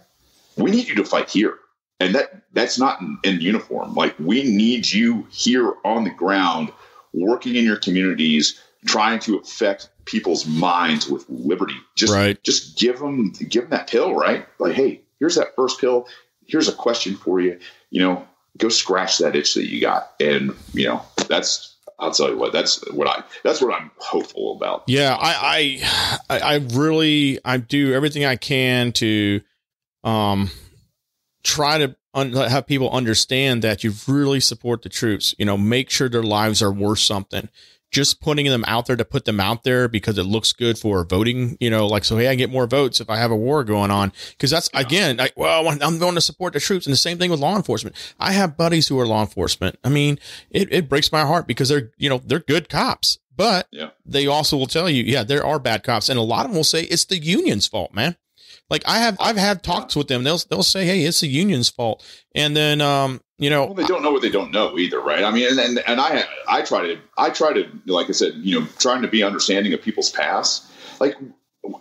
we need you to fight here. And that's not in uniform. Like, we need you here on the ground, working in your communities, trying to affect people's minds with liberty. Just give them that pill, right? Like, hey, here's that first pill. Here's a question for you. Go scratch that itch that you got. And, I'll tell you what, that's what I'm hopeful about. Yeah. I do everything I can to, try to have people understand that you really support the troops, make sure their lives are worth something. Just putting them out there to put them out there because it looks good for voting, so, hey, I get more votes if I have a war going on. Cause that's again, I'm going to support the troops. And the same thing with law enforcement. I have buddies who are law enforcement. I mean, it breaks my heart because they're good cops, but they also will tell you, there are bad cops. And a lot of them will say it's the union's fault, man. Like I've had talks with them. They'll say, hey, it's the union's fault. And then, well, they don't know what they don't know either. Right. I mean, and I try to, like I said, trying to be understanding of people's past. Like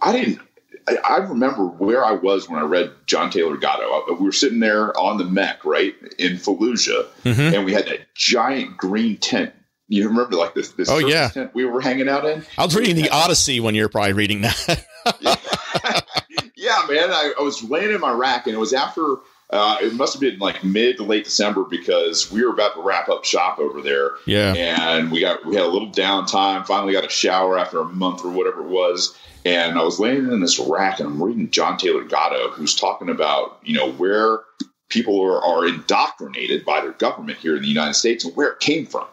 I remember where I was when I read John Taylor Gatto. We were sitting there on the mech, right, in Fallujah, and we had that giant green tent. You remember, like this tent we were hanging out in? I was reading the Odyssey when you're probably reading that. Yeah, man. I was laying in my rack, and it was after it must have been like mid to late December, because we were about to wrap up shop over there. Yeah, and we had a little downtime. Finally, got a shower after a month or whatever it was. And I was laying in this rack, and I'm reading John Taylor Gatto, who's talking about where people are indoctrinated by their government here in the United States and where it came from.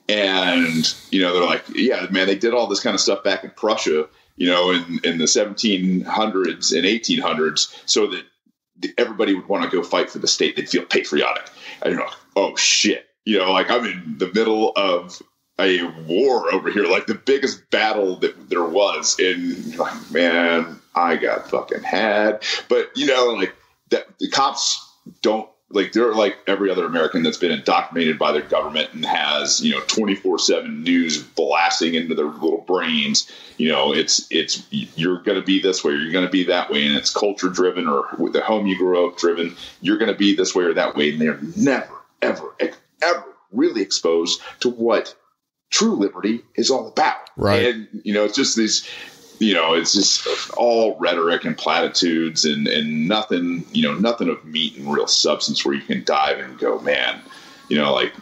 And they're like, yeah, man, they did all this kind of stuff back in Prussia, in the 1700s and 1800s, so that everybody would want to go fight for the state. They'd feel patriotic. And you're like, oh shit, like I'm in the middle of a war over here, like the biggest battle that there was. And you're like, man, I got fucking had. But like that, the cops don't like they're like every other American that's been indoctrinated by their government and has, 24/7 news blasting into their little brains. It's you're going to be this way, or you're going to be that way, and it's culture driven, or with the home you grew up driven. You're going to be this way or that way, and they're never, ever, ever really exposed to what true liberty is all about. Right. And it's just these. It's just all rhetoric and platitudes and nothing, nothing of meat and real substance where you can dive and go, man, like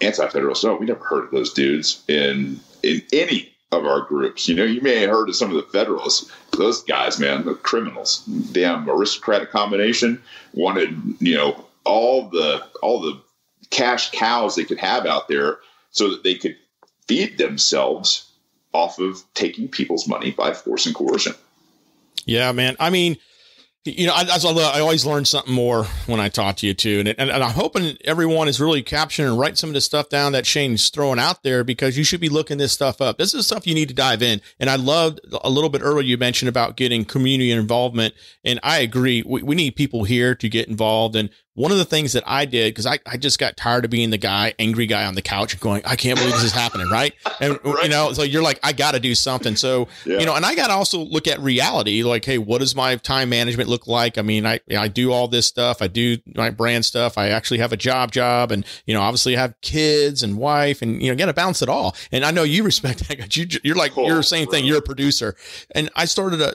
anti-federalists. No, we never heard of those dudes in any of our groups. You may have heard of some of the Federalists. Those guys, man, the criminals, damn aristocratic combination, wanted, all the cash cows they could have out there so that they could feed themselves off of taking people's money by force and coercion. Yeah, man. I mean, I always learn something more when I talk to you too. And I'm hoping everyone is really capturing and writing some of the stuff down that Shane's throwing out there, because you should be looking this stuff up. This is stuff you need to dive in. And I loved a little bit earlier you mentioned about getting community involvement. And I agree. We need people here to get involved. And one of the things that I did, because I just got tired of being the angry guy on the couch and going, I can't believe this is happening. Right. And, right. So you're like, I got to do something. So, and I got to also look at reality. Like, hey, what does my time management look like? I mean, I do all this stuff. I do my brand stuff. I actually have a job. And, obviously I have kids and wife and, got to balance it all. And I know you respect that. You're like, you're the same thing. You're a producer. And I started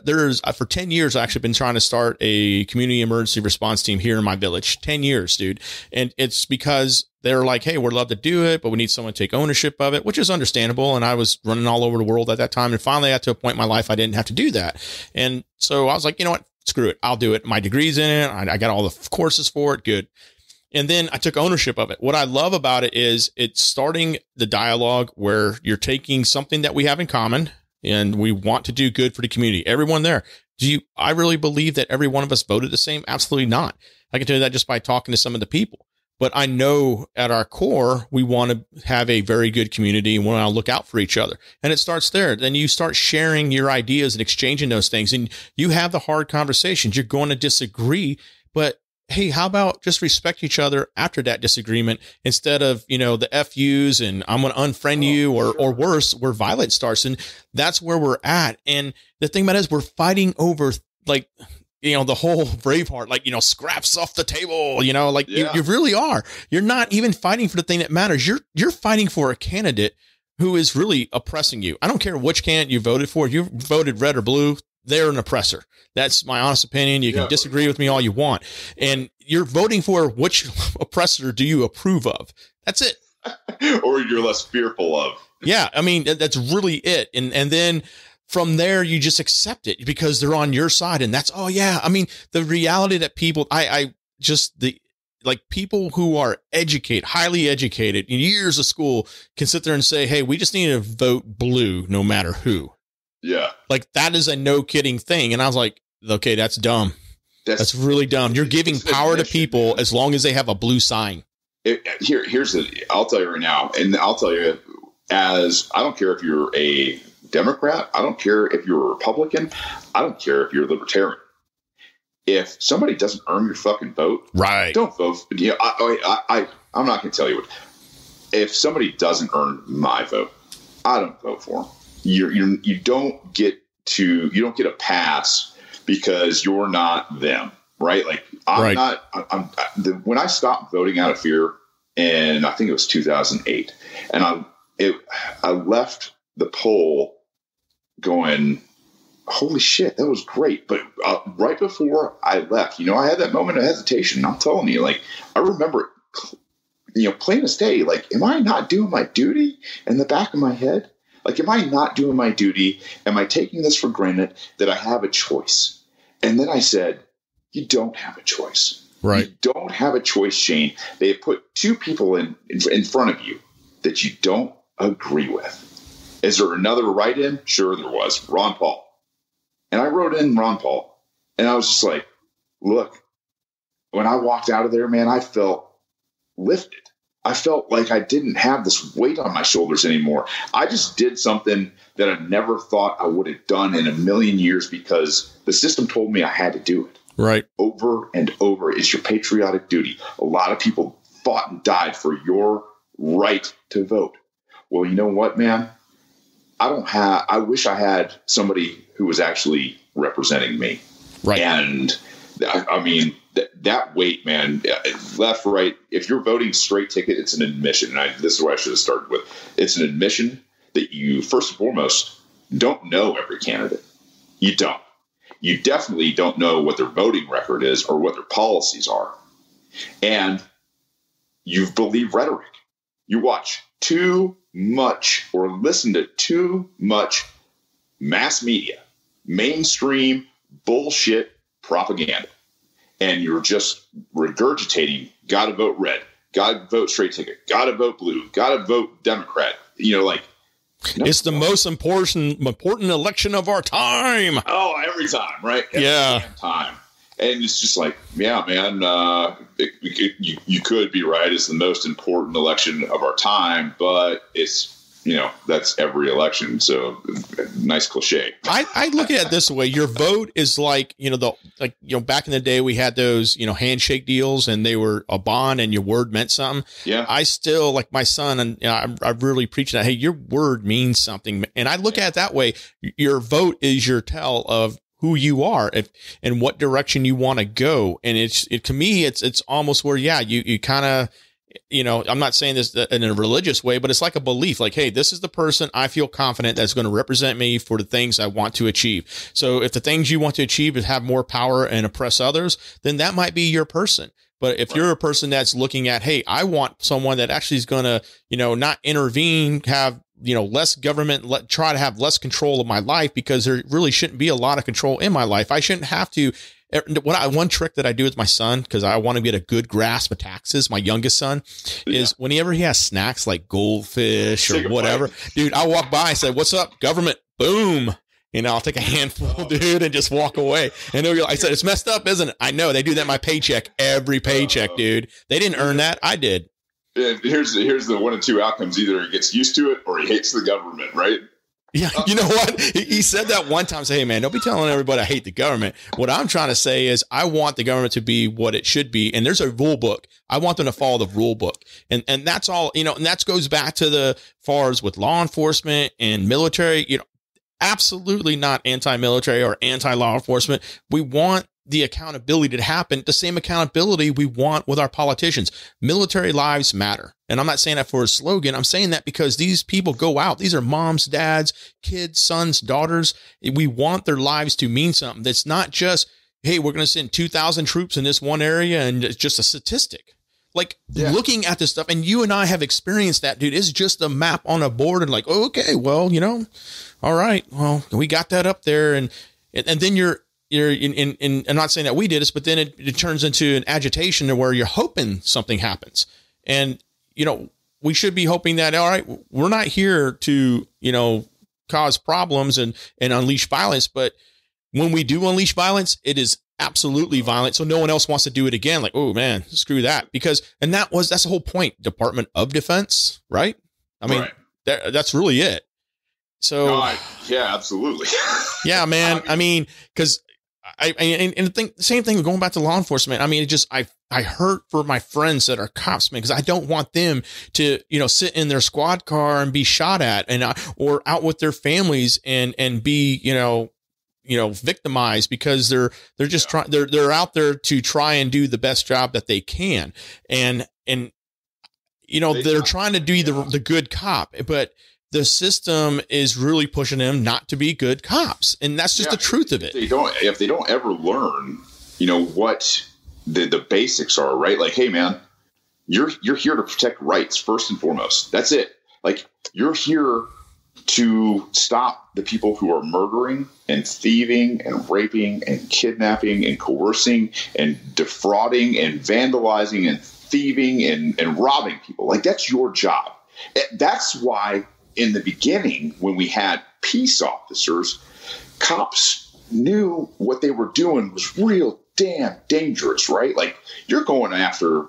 for 10 years, I actually been trying to start a community emergency response team here in my village. 10 years, dude. And it's because they're like, hey, we'd love to do it, but we need someone to take ownership of it, which is understandable. And I was running all over the world at that time. And finally I got to a point in my life I didn't have to do that. And so I was like, you know what? Screw it. I'll do it. My degree's in it. I got all the courses for it. Good. And then I took ownership of it. What I love about it is it's starting the dialogue where you're taking something that we have in common and we want to do good for the community. Everyone there. I really believe that every one of us voted the same? Absolutely not. I can tell you that just by talking to some of the people. But I know at our core, we want to have a very good community and want to look out for each other. And it starts there. Then you start sharing your ideas and exchanging those things. And you have the hard conversations. You're going to disagree. But hey, how about just respect each other after that disagreement instead of, the FUs and I'm going to unfriend you or worse, where violence starts. And that's where we're at. And the thing about it is we're fighting over the whole Braveheart, scraps off the table, you really are. You're not even fighting for the thing that matters. You're fighting for a candidate who is really oppressing you. I don't care which candidate you voted for. If you voted red or blue, they're an oppressor. That's my honest opinion. You can disagree with me all you want. And you're voting for which oppressor do you approve of? That's it. Or you're less fearful of. Yeah. I mean, that's really it. And then from there, you just accept it because they're on your side. And that's, I mean, the reality that people, people who are highly educated, years of school can sit there and say, hey, we just need to vote blue no matter who. Yeah. Like that is a no kidding thing. And I was like, okay, that's dumb. That's really dumb. You're giving power to people as long as they have a blue sign. I'll tell you right now. And I'll tell you I don't care if you're a Democrat. I don't care if you're a Republican. I don't care if you're a Libertarian. If somebody doesn't earn your fucking vote, right? Don't vote. I'm not going to tell you what. If somebody doesn't earn my vote, I don't vote for them. You don't get a pass because you're not them, right? Like when I stopped voting out of fear, and I think it was 2008, and I left the poll going, holy shit, that was great. But right before I left, I had that moment of hesitation. I'm telling you, I remember, plain as day, am I not doing my duty in the back of my head? Am I not doing my duty? Am I taking this for granted that I have a choice? And then I said, you don't have a choice. Right. You don't have a choice, Shane. They have put two people in front of you that you don't agree with. Is there another write-in? Sure there was. Ron Paul. And I wrote in Ron Paul. And I was just like, look, when I walked out of there, man, I felt lifted. I felt like I didn't have this weight on my shoulders anymore. I just did something that I never thought I would have done in a million years because the system told me I had to do it. Right. Over and over. It's your patriotic duty. A lot of people fought and died for your right to vote. Well, you know what, man? I wish I had somebody who was actually representing me. Right. And I mean, that weight, man, left, right, if you're voting straight ticket, it's an admission. And this is what I should have started with. It's an admission that you, first and foremost, don't know every candidate. You don't. You definitely don't know what their voting record is or what their policies are. And you believe rhetoric. You watch too much or listen to too much mass media, mainstream bullshit propaganda. And you're just regurgitating, got to vote red, got to vote straight ticket, got to vote blue, got to vote Democrat. No. It's the most important election of our time. Oh, every time, right? Every time. And it's just like, yeah, man, you could be right. It's the most important election of our time, but it's, that's every election. So nice cliche. I look at it this way. Your vote is like, back in the day we had those, handshake deals and they were a bond and your word meant something. Yeah. I still, like my son, and I really preach that, hey, your word means something. And I look at it that way. Your vote is your tell of who you are and what direction you want to go. And to me, it's almost where, you kind of, I'm not saying this in a religious way, but it's like a belief, like, hey, this is the person I feel confident that's going to represent me for the things I want to achieve. So if the things you want to achieve is have more power and oppress others, then that might be your person. But if you're a person that's looking at, hey, I want someone that actually is going to, not intervene, have, less government, try to have less control of my life, because there really shouldn't be a lot of control in my life. I shouldn't have to. One trick that I do with my son, because I want to get a good grasp of taxes, my youngest son, is whenever he has snacks like goldfish or whatever, dude, I walk by and say, what's up, government? Boom. I'll take a handful, dude, and just walk away. And I said, it's messed up, isn't it? I know. They do that in my paycheck, every paycheck, dude. They didn't earn that. I did. Here's the one of two outcomes. Either he gets used to it or he hates the government, right? Yeah, you know what? He said that one time. Say, hey, man, don't be telling everybody I hate the government. What I'm trying to say is I want the government to be what it should be. And there's a rule book. I want them to follow the rule book. And that's all, and that goes back to the far as with law enforcement and military, absolutely not anti-military or anti-law enforcement. We want the accountability to happen, the same accountability we want with our politicians. Military lives matter. And I'm not saying that for a slogan. I'm saying that because these people go out. These are moms, dads, kids, sons, daughters. We want their lives to mean something. That's not just, hey, we're going to send 2,000 troops in this one area and it's just a statistic. Looking at this stuff, and you and I have experienced that, dude. It's just a map on a board and like, oh, okay, well, all right, well, we got that up there. And then you're in, I'm not saying that we did this, but then it turns into an agitation to where you're hoping something happens. And, we should be hoping that, all right, we're not here to, cause problems and unleash violence. But when we do unleash violence, it is absolutely violent. So no one else wants to do it again. Like, oh man, screw that. That's the whole point. Department of Defense, right? I mean, that's really it. So yeah, absolutely. Yeah, man. I mean, because same thing going back to law enforcement. I mean, I hurt for my friends that are cops, man, because I don't want them to, sit in their squad car and be shot at or out with their families and be, victimized because they're just trying, they're out there to try and do the best job that they can. And they're trying to do the good cop, but the system is really pushing them not to be good cops. And that's just the truth of it. If they don't ever learn, what the basics are, right? Like, hey man, you're here to protect rights first and foremost. That's it. Like, you're here to stop the people who are murdering and thieving and raping and kidnapping and coercing and defrauding and vandalizing and thieving and robbing people. Like, that's your job. That's why in the beginning, when we had peace officers, cops knew what they were doing was real damn dangerous, right? Like, you're going after,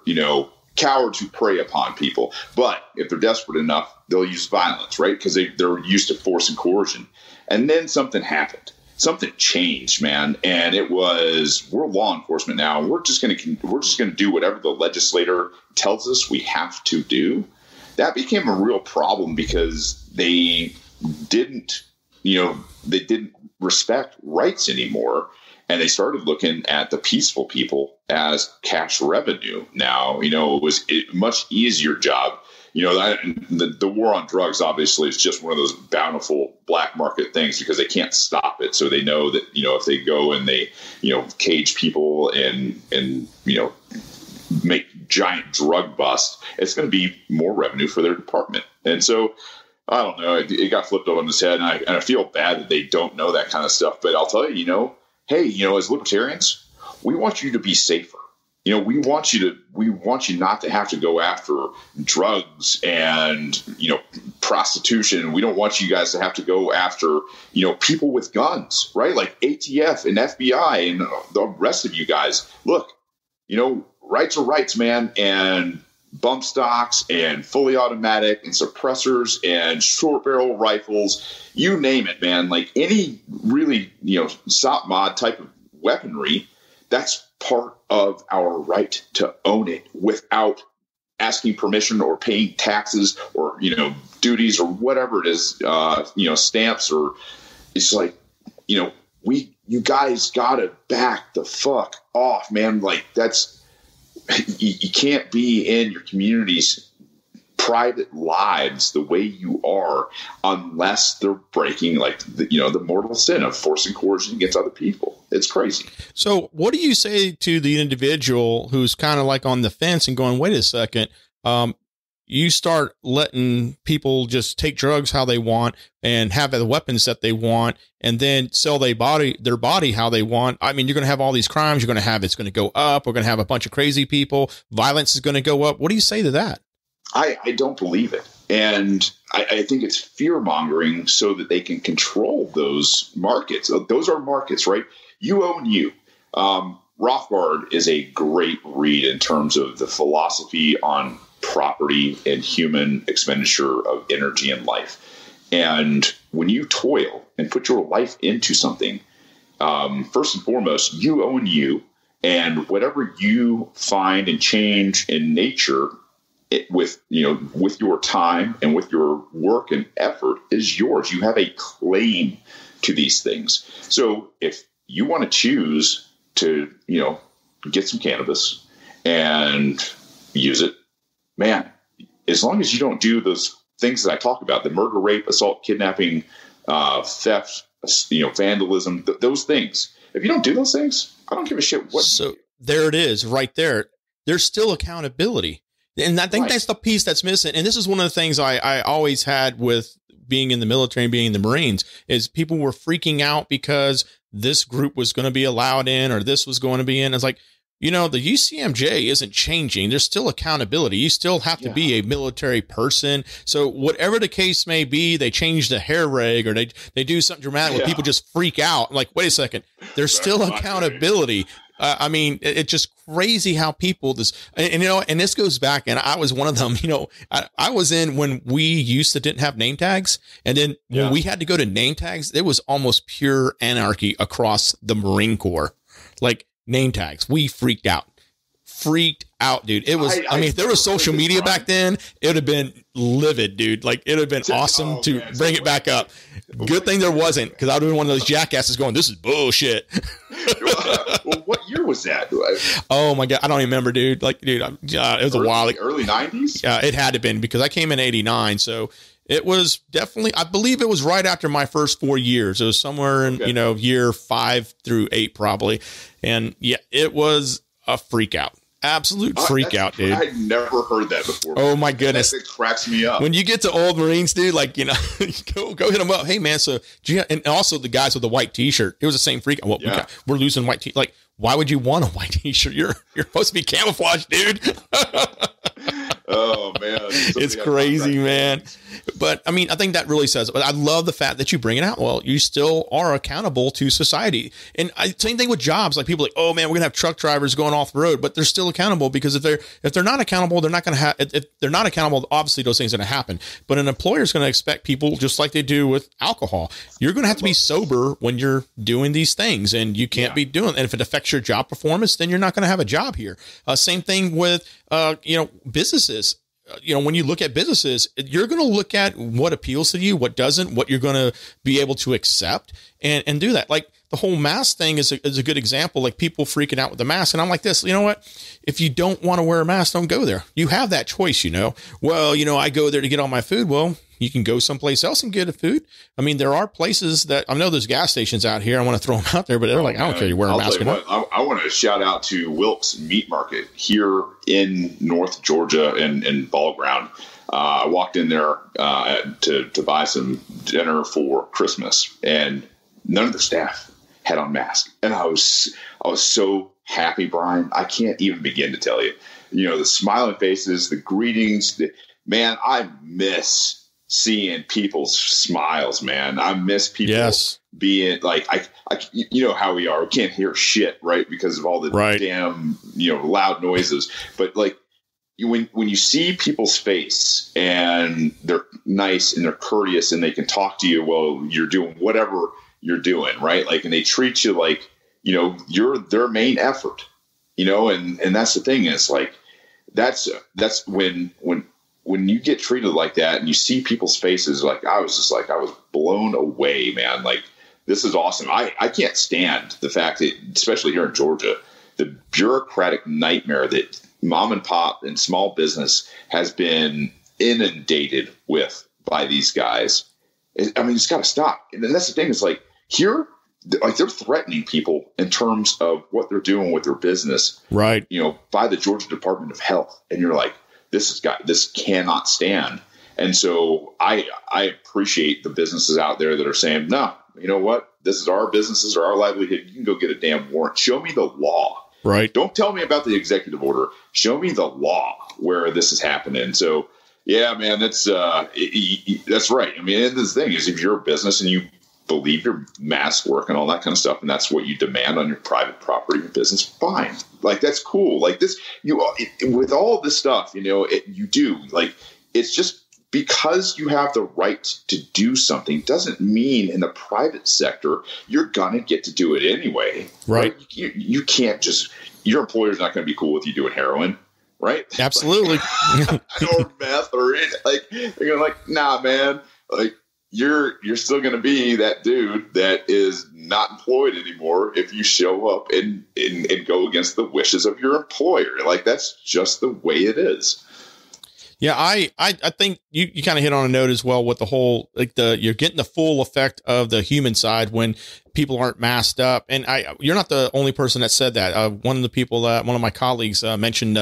cowards who prey upon people. But if they're desperate enough, they'll use violence, right? Because they're used to force and coercion. And then something happened. something changed, man. And it was, we're law enforcement now. We're just going to do whatever the legislator tells us we have to do. That became a real problem because they didn't respect rights anymore. And they started looking at the peaceful people as cash revenue. Now, it was a much easier job. The war on drugs obviously is just one of those bountiful black market things because they can't stop it. So they know that, if they go and they, cage people and make giant drug busts, it's going to be more revenue for their department. And so I don't know, it got flipped on its head. And I feel bad that they don't know that kind of stuff. But I'll tell you, hey, as libertarians, we want you to be safer. We want you not to have to go after drugs and, prostitution. We don't want you guys to have to go after, people with guns, right? Like ATF and FBI and the rest of you guys. Look, rights are rights, man. And bump stocks and fully automatic and suppressors and short barrel rifles, you name it, man. Like any really, SOP mod type of weaponry, that's part of our right to own it without asking permission or paying taxes or, duties or whatever it is, stamps, or it's like, you guys gotta back the fuck off, man. Like you can't be in your community's private lives the way you are unless they're breaking the mortal sin of force and coercion against other people. It's crazy. So what do you say to the individual who's kind of like on the fence and going, wait a second, you start letting people just take drugs how they want and have the weapons that they want and then sell their body how they want. I mean, you're going to have all these crimes. It's going to go up. We're going to have a bunch of crazy people. Violence is going to go up. What do you say to that? I don't believe it. And I think it's fear mongering so that they can control those markets. Those are markets, right? You own you. Rothbard is a great read in terms of the philosophy on property and human expenditure of energy and life. And when you toil and put your life into something, first and foremost, you own you, and whatever you find and change in nature with your time and with your work and effort is yours. You have a claim to these things. So if you want to choose to, get some cannabis and use it, man, as long as you don't do those things that I talk about, the murder, rape, assault, kidnapping, theft, vandalism, those things, if you don't do those things, I don't give a shit what. So there it is right there. There's still accountability. And I think that's the piece that's missing. And this is one of the things I always had with being in the military and being in the Marines is people were freaking out because this group was going to be allowed in or this was going to be in. It's like, the UCMJ isn't changing. There's still accountability. You still have to be a military person. So whatever the case may be, they change the hair rig or they do something dramatic where people just freak out. I'm like, wait a second, there's still accountability. I mean, it's just crazy how people and this goes back, and I was one of them, I was in when we didn't have name tags. And then when we had to go to name tags, it was almost pure anarchy across the Marine Corps. Like name tags, we freaked out, dude. It was, if there was social media back then, it would have been livid, dude. Like it would have been awesome to bring it back up. Good thing there wasn't, because I would have been one of those jackasses going, this is bullshit. Well, what year was that? Oh my God. I don't even remember, dude. Like, dude, it was a while. Early 90s? Yeah, it had to been because I came in 89. So it was definitely, I believe it was right after my first 4 years. It was somewhere in, year 5 through 8, probably. And yeah, it was a freak out. Absolute freak out, dude. I'd never heard that before. Oh my goodness. It cracks me up. When you get to old Marines, dude, like, go hit them up. Hey man. So, and also the guys with the white t-shirt, it was the same freak. Well, we're losing white t. Like, why would you want a white t-shirt? You're supposed to be camouflaged, dude. Oh man, it's crazy, man. But I mean, I think that really says it. But I love the fact that you bring it out. Well, you still are accountable to society. And same thing with jobs. Like people are like, oh man, we're gonna have truck drivers going off the road, but they're still accountable, because if they're not accountable, they're not going to have. If they're not accountable, obviously those things are going to happen. But an employer is going to expect people, just like they do with alcohol. You're going to have to be sober when you're doing these things, and you can't be doing. And if it affects your job performance, then you're not going to have a job here. Same thing with businesses. When you look at businesses, you're going to look at what appeals to you, what doesn't, what you're going to be able to accept and do that. Like the whole mask thing is a good example, like people freaking out with the mask. And I'm like this, you know what? If you don't want to wear a mask, don't go there. You have that choice, Well, I go there to get all my food. Well, you can go someplace else and get a food. I mean, there are places that I know there's gas stations out here. I want to throw them out there, but they're like, I don't care. You wear a mask or not. I want to shout out to Wilkes Meat Market here in North Georgia in Ball Ground. I walked in there to buy some dinner for Christmas, and none of the staff had on masks. And I was so happy, Brian. I can't even begin to tell you. The smiling faces, the greetings. Man, I miss seeing people's smiles, man. I miss people being like, you know how we are. We can't hear shit, right? Because of all the damn, loud noises. But like when you see people's face and they're nice and they're courteous and they can talk to you while you're doing whatever you're doing, right? Like, and they treat you like, you're their main effort, and that's the thing is like, that's when you get treated like that and you see people's faces, like I was blown away, man. Like, this is awesome. I can't stand the fact that, especially here in Georgia, the bureaucratic nightmare that mom and pop and small business has been inundated with by these guys. I mean, it's got to stop. And then that's the thing is like here, like they're threatening people in terms of what they're doing with their business, right? By the Georgia Department of Health. And you're like, this cannot stand. And so I appreciate the businesses out there that are saying, no, you know what? This is our businesses or our livelihood. You can go get a damn warrant. Show me the law. Right. Don't tell me about the executive order. Show me the law where this is happening. So, yeah, man, that's right. I mean, the thing is, if you're a business and you believe your mask work and all that kind of stuff, and that's what you demand on your private property or business, fine. Like, that's cool. Like this, with all this stuff, you do like, it's just because you have the right to do something doesn't mean in the private sector, you're going to get to do it anyway. Right. You can't just, your employer's not going to be cool with you doing heroin. Right. Absolutely. Or meth or anything. Like, they're going to like, nah, man, like, you're still going to be that dude that is not employed anymore if you show up and go against the wishes of your employer. Like, that's just the way it is. Yeah, I think you kind of hit on a note as well with the whole, like you're getting the full effect of the human side when people aren't masked up. And you're not the only person that said that. One of the people, one of my colleagues mentioned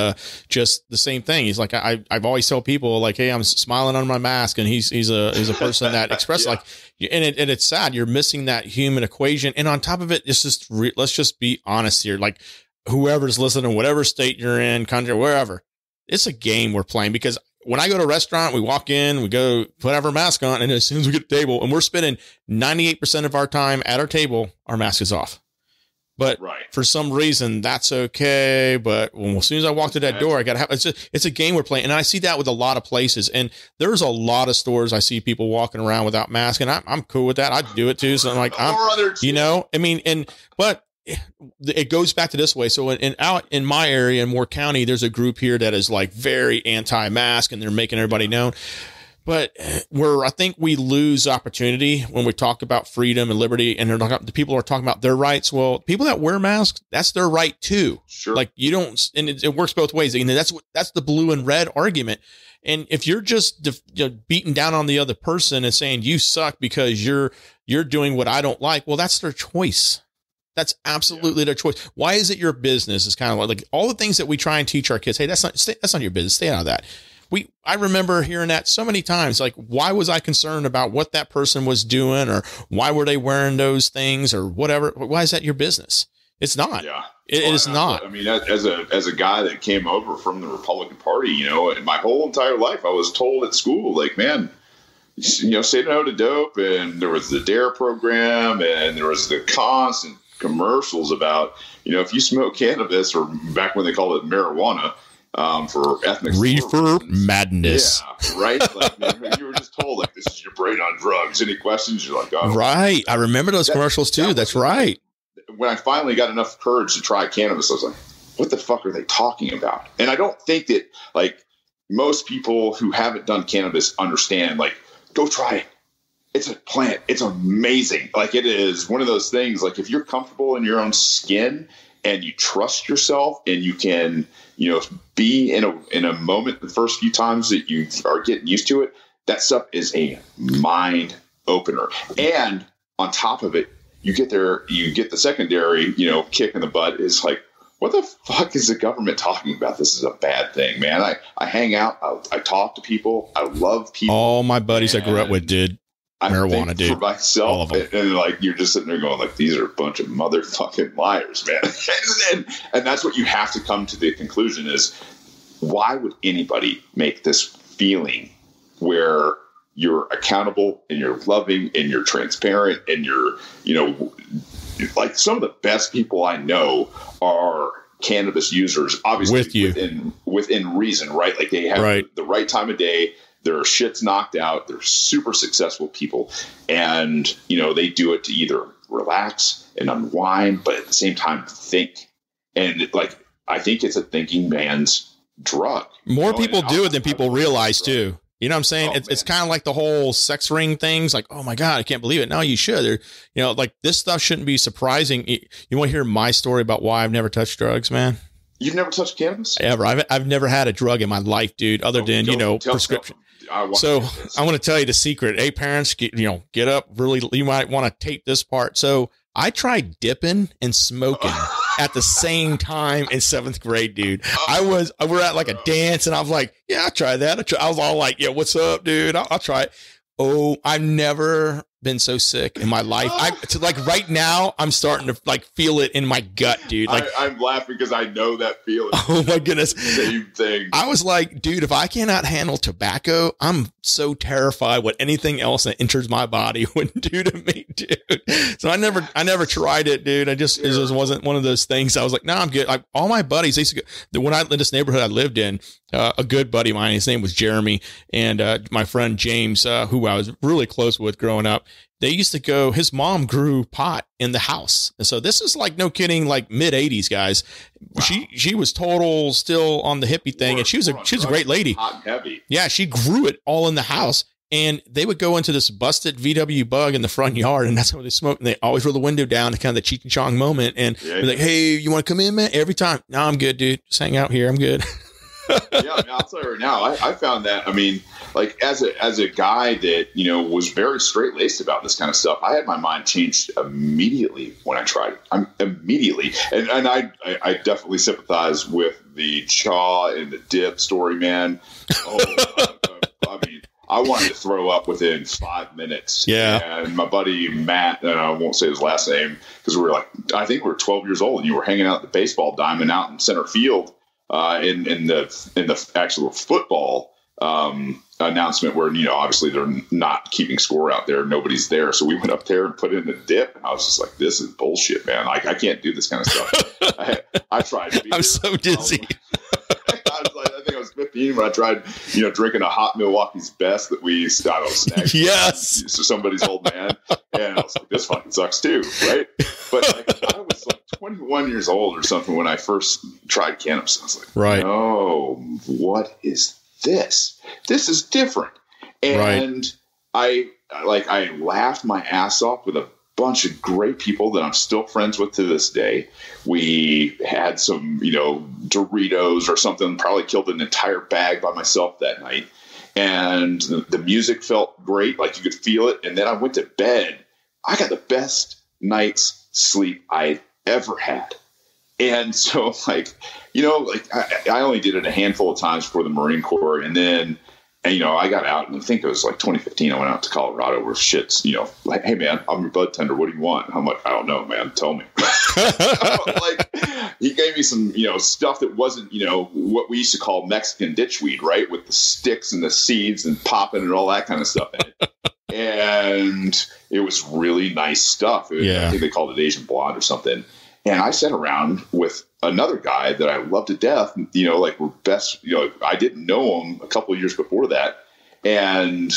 just the same thing. He's like, I've always told people like, hey, I'm smiling under my mask. And he's a person that expressed like, and it's sad. You're missing that human equation. And on top of it, it's just, let's just be honest here. Like whoever's listening, whatever state you're in, country, wherever, it's a game we're playing because when I go to a restaurant, we walk in, we go put our mask on, and as soon as we get to the table, and we're spending 98% of our time at our table, our mask is off. But for some reason, that's okay. But as soon as I walk to that door, I got to have it's a game we're playing. And I see that with a lot of places. And there's a lot of stores I see people walking around without masks, and I'm cool with that. I'd do it too. So I'm like, but it goes back to this way. So out in my area in Moore County, there's a group here that is like very anti-mask and they're making everybody known. But I think we lose opportunity when we talk about freedom and liberty and the people are talking about their rights. Well, people that wear masks, that's their right too. Sure. Like you don't, and it works both ways. And that's the blue and red argument. And if you're just beating down on the other person and saying you suck because you're doing what I don't like, well, that's their choice. That's absolutely their choice. Why is it your business? It's kind of like all the things that we try and teach our kids. Hey, that's not your business. Stay out of that. I remember hearing that so many times. Like, why was I concerned about what that person was doing or why were they wearing those things or whatever? Why is that your business? It's not. Yeah. It is not. I mean, as a guy that came over from the Republican Party, you know, and my whole entire life, I was told at school, like, man, you know, say no to dope. And there was the DARE program, and there was the constant commercials about, you know, if you smoke cannabis, or back when they called it marijuana, for ethnic reefer madness. Yeah, right. Like, you were just told, like, this is your brain on drugs. Any questions? You're like, oh, right. I remember those commercials too. That's right. When I finally got enough courage to try cannabis, I was like, what the fuck are they talking about? And I don't think that, like, most people who haven't done cannabis understand, like, go try it. It's a plant. It's amazing. Like, it is one of those things, like, if you're comfortable in your own skin and you trust yourself and you can, you know, be in a moment the first few times that you are getting used to it, that stuff is a mind opener. And on top of it, you get the secondary, you know, kick in the butt is like, what the fuck is the government talking about? This is a bad thing, man. I hang out. I talk to people. I love people. All my buddies I grew up with did marijuana, dude. For myself, all of them. And like, you're just sitting there going, like, these are a bunch of motherfucking liars, man. and that's what you have to come to the conclusion is, why would anybody make this feeling where you're accountable and you're loving and you're transparent and you're, you know, like, some of the best people I know are cannabis users, obviously within reason, right? Like, they have the right time of day. Their shit's knocked out. They're super successful people. And, you know, they do it to either relax and unwind, but at the same time think. And, like, I think it's a thinking man's drug. More people do it than people realize too. You know what I'm saying? It's kind of like the whole sex ring things. Like, oh my God, I can't believe it. No, you should. You know, like, this stuff shouldn't be surprising. You want to hear my story about why I've never touched drugs, man? You've never touched cannabis? Ever. I've never had a drug in my life, dude, other than, you know, prescription. So I want to tell you the secret. Hey, parents, get up. Really, you might want to tape this part. So I tried dipping and smoking at the same time in 7th grade, dude. We're at like a dance, and I was like, yeah, I'll try that. I was all like, yeah, what's up, dude? I'll try it. Oh, I've never been so sick in my life. Like, right now, I'm starting to, like, feel it in my gut, dude. Like, I'm laughing because I know that feeling. Oh my goodness. Same thing. I was like, dude, if I cannot handle tobacco, I'm so terrified what anything else that enters my body would do to me, dude. So I never tried it, dude. It just wasn't one of those things. I was like, no, I'm good. Like, all my buddies, they used to go, when I in this neighborhood I lived in, a good buddy of mine, his name was Jeremy, and my friend James, who I was really close with growing up, they used to go, his mom grew pot in the house. And so this is, like, no kidding, like mid 80s, guys. Wow. She was total still on the hippie thing. And she was a great lady. Hot and heavy. Yeah. She grew it all in the house, and they would go into this busted VW Bug in the front yard. And that's what they smoked. And they always roll the window down to kind of the Cheech and Chong moment. And they're like, hey, you want to come in, man? Every time. No, I'm good, dude. Just hang out here. I'm good. Yeah, I mean, I'll tell you right now, I found that, I mean, like, as a guy that, you know, was very straight-laced about this kind of stuff, I had my mind changed immediately when I tried it. Immediately. And I definitely sympathize with the chaw and the dip story, man. I mean, I wanted to throw up within 5 minutes. Yeah. And my buddy Matt, and I won't say his last name, because we were like, I think we were 12 years old, and you were hanging out at the baseball diamond out in center field. In the actual football announcement, where, you know, obviously they're not keeping score out there, nobody's there, so we went up there and put in a dip, and I was just like, this is bullshit, man. Like, I can't do this kind of stuff. I tried to be I'm so dizzy. I think I was 15 when I tried, you know, drinking a hot Milwaukee's Best that we snagged. Yes. So somebody's old man, and I was like, this fucking sucks too, right? But, like, I was like 21 years old or something when I first tried cannabis. I was like, right. Oh, what is this? This is different. And I laughed my ass off with a bunch of great people that I'm still friends with to this day. We had some, you know, Doritos or something, probably killed an entire bag by myself that night. And the music felt great. Like, you could feel it. And then I went to bed. I got the best night's sleep I ever had. And so, like, you know, like, I only did it a handful of times for the Marine Corps. And then And, I got out, and I think it was like 2015. I went out to Colorado where shit's, like, hey, man, I'm your bud tender. What do you want? I'm like, I don't know, man. Tell me. Like, he gave me some, stuff that wasn't, what we used to call Mexican ditchweed, right? With the sticks and the seeds and popping and all that kind of stuff in it. And it was really nice stuff. I think they called it Asian blonde or something. And I sat around with another guy that I love to death, like we're best, I didn't know him a couple of years before that. And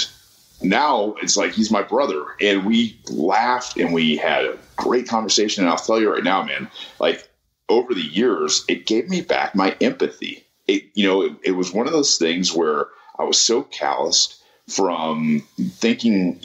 now it's like, he's my brother, and we laughed and we had a great conversation. And I'll tell you right now, man, like over the years, it gave me back my empathy. It was one of those things where I was so calloused from thinking,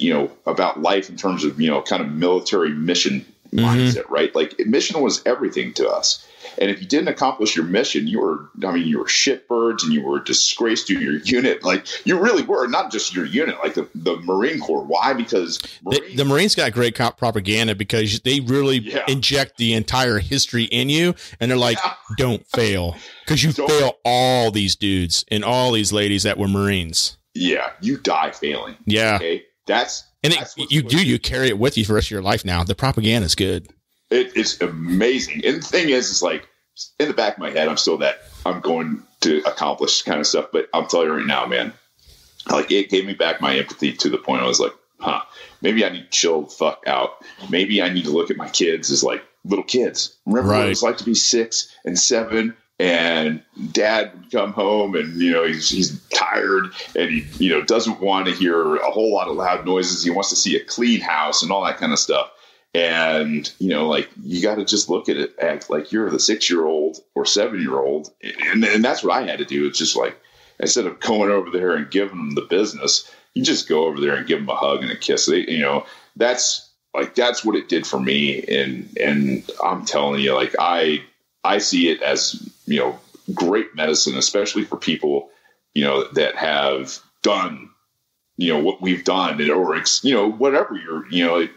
about life in terms of, kind of military mission mindset, right? Like mission was everything to us. And if you didn't accomplish your mission, you were shitbirds, and you were a disgrace to your unit. Like you really were, not just your unit, like the Marine Corps. Why? Because the Marines got great propaganda because they really inject the entire history in you. And they're like, don't fail, because you fail all these dudes and all these ladies that were Marines. Yeah. You die failing. Yeah. Okay. You carry it with you for the rest of your life now. The propaganda is good. It's amazing. And the thing is like in the back of my head, I'm going to accomplish kind of stuff. But I'm telling you right now, man, like it gave me back my empathy to the point I was like, maybe I need to chill the fuck out. Maybe I need to look at my kids as like little kids. Remember what it was like to be 6 and 7? And dad would come home and, he's tired, and he, doesn't want to hear a whole lot of loud noises. He wants to see a clean house and all that kind of stuff. And, like you got to just look at it, act like you're the 6-year-old or 7-year-old. And that's what I had to do. It's just like, instead of going over there and giving them the business, you just go over there and give them a hug and a kiss. That's what it did for me. And I'm telling you, like, I see it as, great medicine, especially for people, that have done, what we've done, or, whatever you're,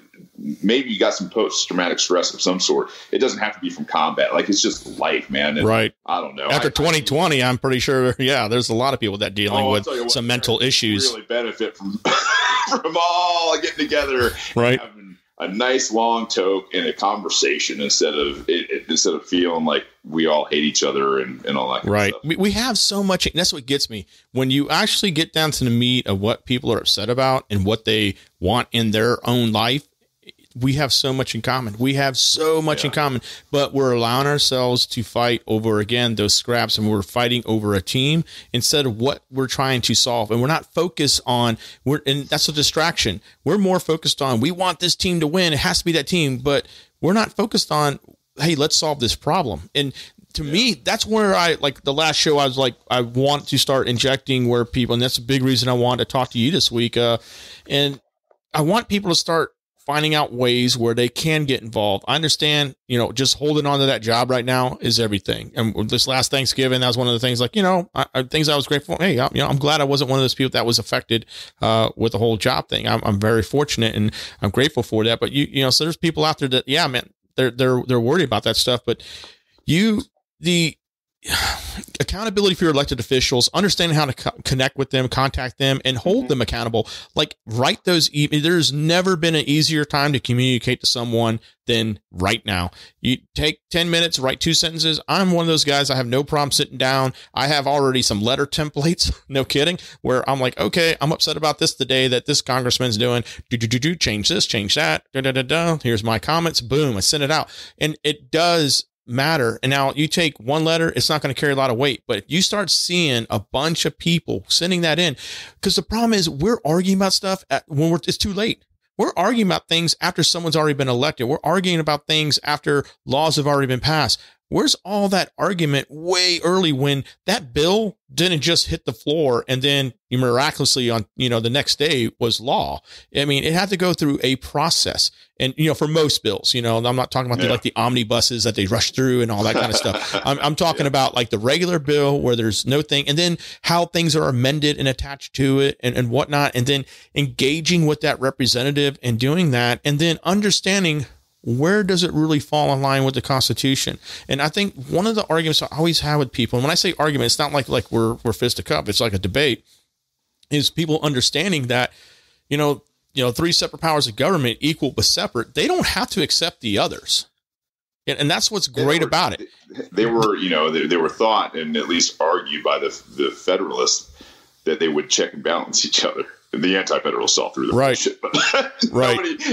maybe you got some post-traumatic stress of some sort. It doesn't have to be from combat. Like, it's just life, man. And right. I don't know. After 2020, I'm pretty sure, there's a lot of people that dealing with some mental issues. Really benefit from, from all getting together. Right. Having a nice long talk and a conversation instead of feeling like we all hate each other and all that kind of stuff. We have so much. That's what gets me. When you actually get down to the meat of what people are upset about and what they want in their own life, we have so much in common. We have so much in common, but we're allowing ourselves to fight over, again, those scraps, and we're fighting over a team instead of what we're trying to solve. And we're not focused on, and that's a distraction. We're more focused on, we want this team to win. It has to be that team, but we're not focused on, hey, let's solve this problem. And to me, that's where like the last show, I was like, I want to start injecting where people, and that's a big reason I wanted to talk to you this week. And I want people to start finding out ways where they can get involved. I understand, just holding on to that job right now is everything. And this last Thanksgiving, that was one of the things, like, things I was grateful for. Hey, I'm glad I wasn't one of those people that was affected with the whole job thing. I'm very fortunate, and I'm grateful for that. But so there's people out there that, man, they're worried about that stuff. But the accountability for your elected officials, understanding how to connect with them, contact them, and hold them accountable. Like, write those. There's never been an easier time to communicate to someone than right now. You take 10 minutes, write 2 sentences. I'm one of those guys. I have no problem sitting down. I have already some letter templates. No kidding. Where I'm like, okay, I'm upset about this today that this congressman's doing. Change this, change that. Here's my comments. Boom. I send it out, and it does matter. And now you take one letter, it's not going to carry a lot of weight. But if you start seeing a bunch of people sending that in, because the problem is we're arguing about stuff when it's too late. We're arguing about things after someone's already been elected. We're arguing about things after laws have already been passed. Where's all that argument way early when that bill didn't just hit the floor and then miraculously on, the next day was law? I mean, it had to go through a process. And, for most bills, I'm not talking about the omnibuses that they rush through and all that kind of stuff. I'm talking about like the regular bill where there's no thing, and then how things are amended and attached to it and whatnot. And then engaging with that representative and doing that, and then understanding where does it really fall in line with the Constitution? And I think one of the arguments I always have with people, and when I say argument, it's not like we're fist to cup, it's like a debate, is people understanding that, three separate powers of government equal but separate. They don't have to accept the others. And that's what's great about it. They were, they were thought and at least argued by the Federalists that they would check and balance each other. And the anti-federalists saw through the bullshit, but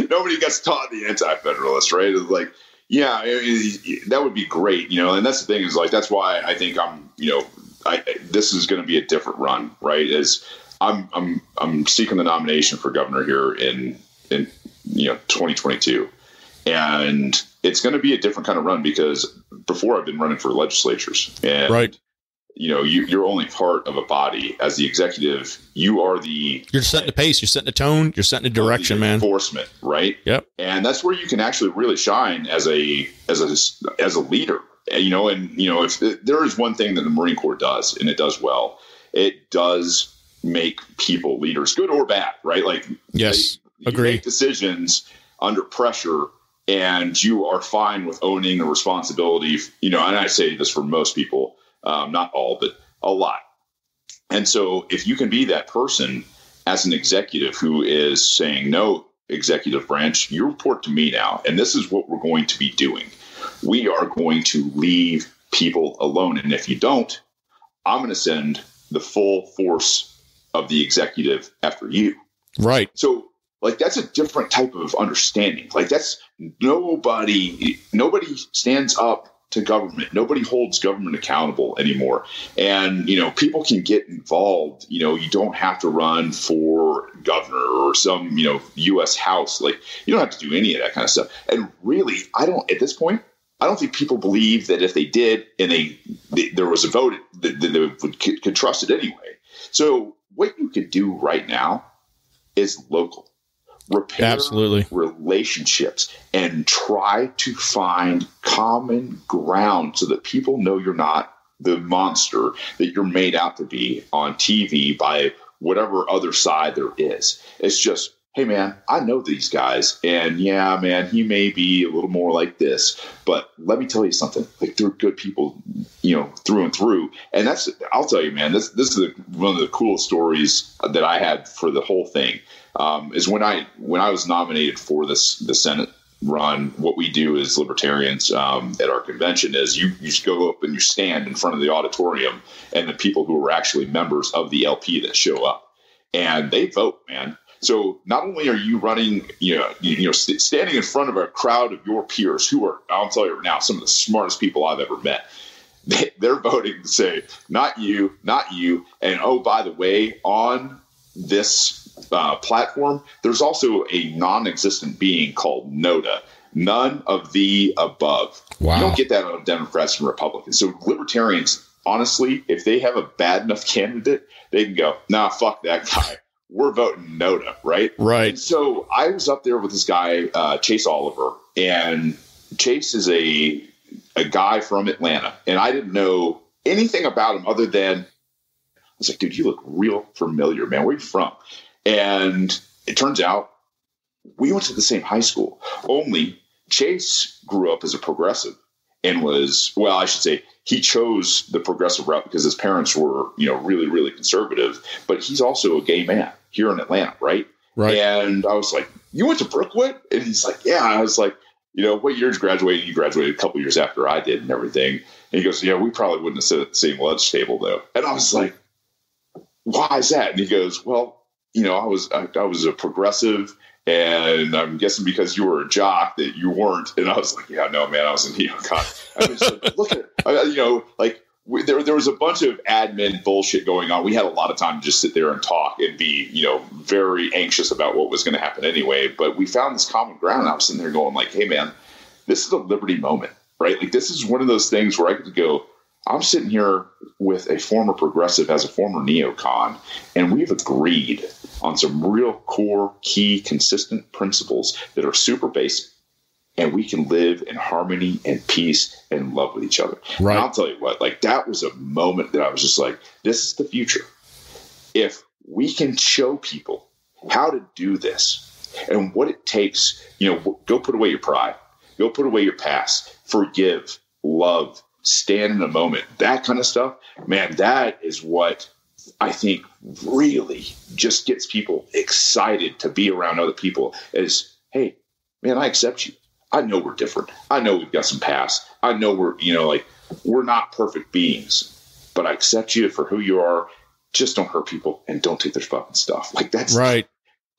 nobody gets taught the anti-federalists, right? It's like, yeah, that would be great, and that's the thing is like, that's why I think this is going to be a different run, right? As I'm seeking the nomination for governor here in 2022, and it's going to be a different kind of run because before I've been running for legislatures, and you're only part of a body. As the executive, you're setting the pace, you're setting the tone, you're setting the direction, man. Enforcement, right? Yep. And that's where you can actually really shine as a leader. If there is one thing that the Marine Corps does, and it does well, it does make people leaders, good or bad, right? Like, yes, agree. You make decisions under pressure, and you are fine with owning the responsibility. And I say this for most people, not all, but a lot. And so, if you can be that person as an executive who is saying, "No, executive branch, you report to me now, and this is what we're going to be doing. We are going to leave people alone, and if you don't, I'm going to send the full force of the executive after you." Right. So, like, that's a different type of understanding. Like, that's nobody stands up to government. Nobody holds government accountable anymore. And, people can get involved. You don't have to run for governor or some, U.S. House. Like, you don't have to do any of that kind of stuff. And really, at this point, I don't think people believe that if they did and there was a vote, that they could trust it anyway. So what you could do right now is local. Repair absolutely relationships and try to find common ground so that people know you're not the monster that you're made out to be on TV by whatever other side there is. It's just, hey, man, I know these guys, and yeah, man, he may be a little more like this, but let me tell you something. Like, they're good people, through and through. And I'll tell you, man, this is one of the coolest stories that I had for the whole thing. Is when I was nominated for the Senate run, what we do as libertarians at our convention is you go up and you stand in front of the auditorium, and the people who are actually members of the LP that show up, and they vote, man. So not only are you running, standing in front of a crowd of your peers who are, I'll tell you right now, some of the smartest people I've ever met. They're voting to say, not you. And oh, by the way, on this platform, there's also a non-existent being called NODA, none of the above. Wow. You don't get that on Democrats and Republicans. So libertarians, honestly, if they have a bad enough candidate, they can go, nah, fuck that guy. We're voting NODA, right? Right. And so I was up there with this guy, Chase Oliver, and Chase is a guy from Atlanta, and I didn't know anything about him other than I was like, dude, you look real familiar, man. Where are you from? And it turns out we went to the same high school, only Chase grew up as a progressive and he chose the progressive route because his parents were, really, really conservative, but he's also a gay man here in Atlanta. Right. Right. And I was like, you went to Brookwood? And he's like, yeah. I was like, what year did you graduate? He graduated a couple years after I did and everything. And he goes, yeah, we probably wouldn't have sat at the same lunch table though. And I was like, why is that? And he goes, well, I was a progressive, and I'm guessing because you were a jock that you weren't. And I was like, yeah, no, man, I was a neocon. I was like, look at, there was a bunch of admin bullshit going on. We had a lot of time to just sit there and talk and be, very anxious about what was going to happen anyway. But we found this common ground. And I was sitting there going like, hey, man, this is a liberty moment, right? Like, this is one of those things where I could go, I'm sitting here with a former progressive as a former neocon, and we've agreed on some real core, key, consistent principles that are super basic, and we can live in harmony and peace and love with each other. Right. And I'll tell you what, like, that was a moment that I was just like, this is the future. If we can show people how to do this and what it takes, go put away your pride, go put away your past, forgive, love, stand in a moment, that kind of stuff, man, that is what I think really just gets people excited to be around other people is, hey, man, I accept you. I know we're different. I know we've got some past. I know we're not perfect beings, but I accept you for who you are. Just don't hurt people and don't take their fucking stuff. Like, that's right.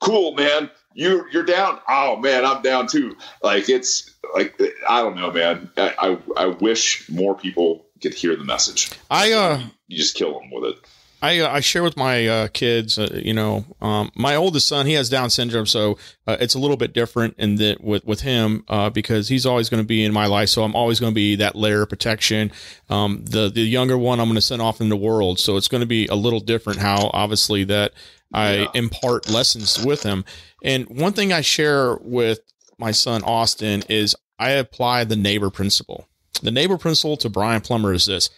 Cool, man. You're down. Oh man, I'm down too. Like, it's like, I don't know, man. I wish more people could hear the message. You just kill them with it. I share with my kids, my oldest son, he has Down syndrome. So it's a little bit different with him because he's always going to be in my life. So I'm always going to be that layer of protection. The younger one, I'm going to send off in the world. So it's going to be a little different how obviously that I impart lessons with him. And one thing I share with my son, Austin, is I apply the neighbor principle. The neighbor principle to Brian Plummer is this.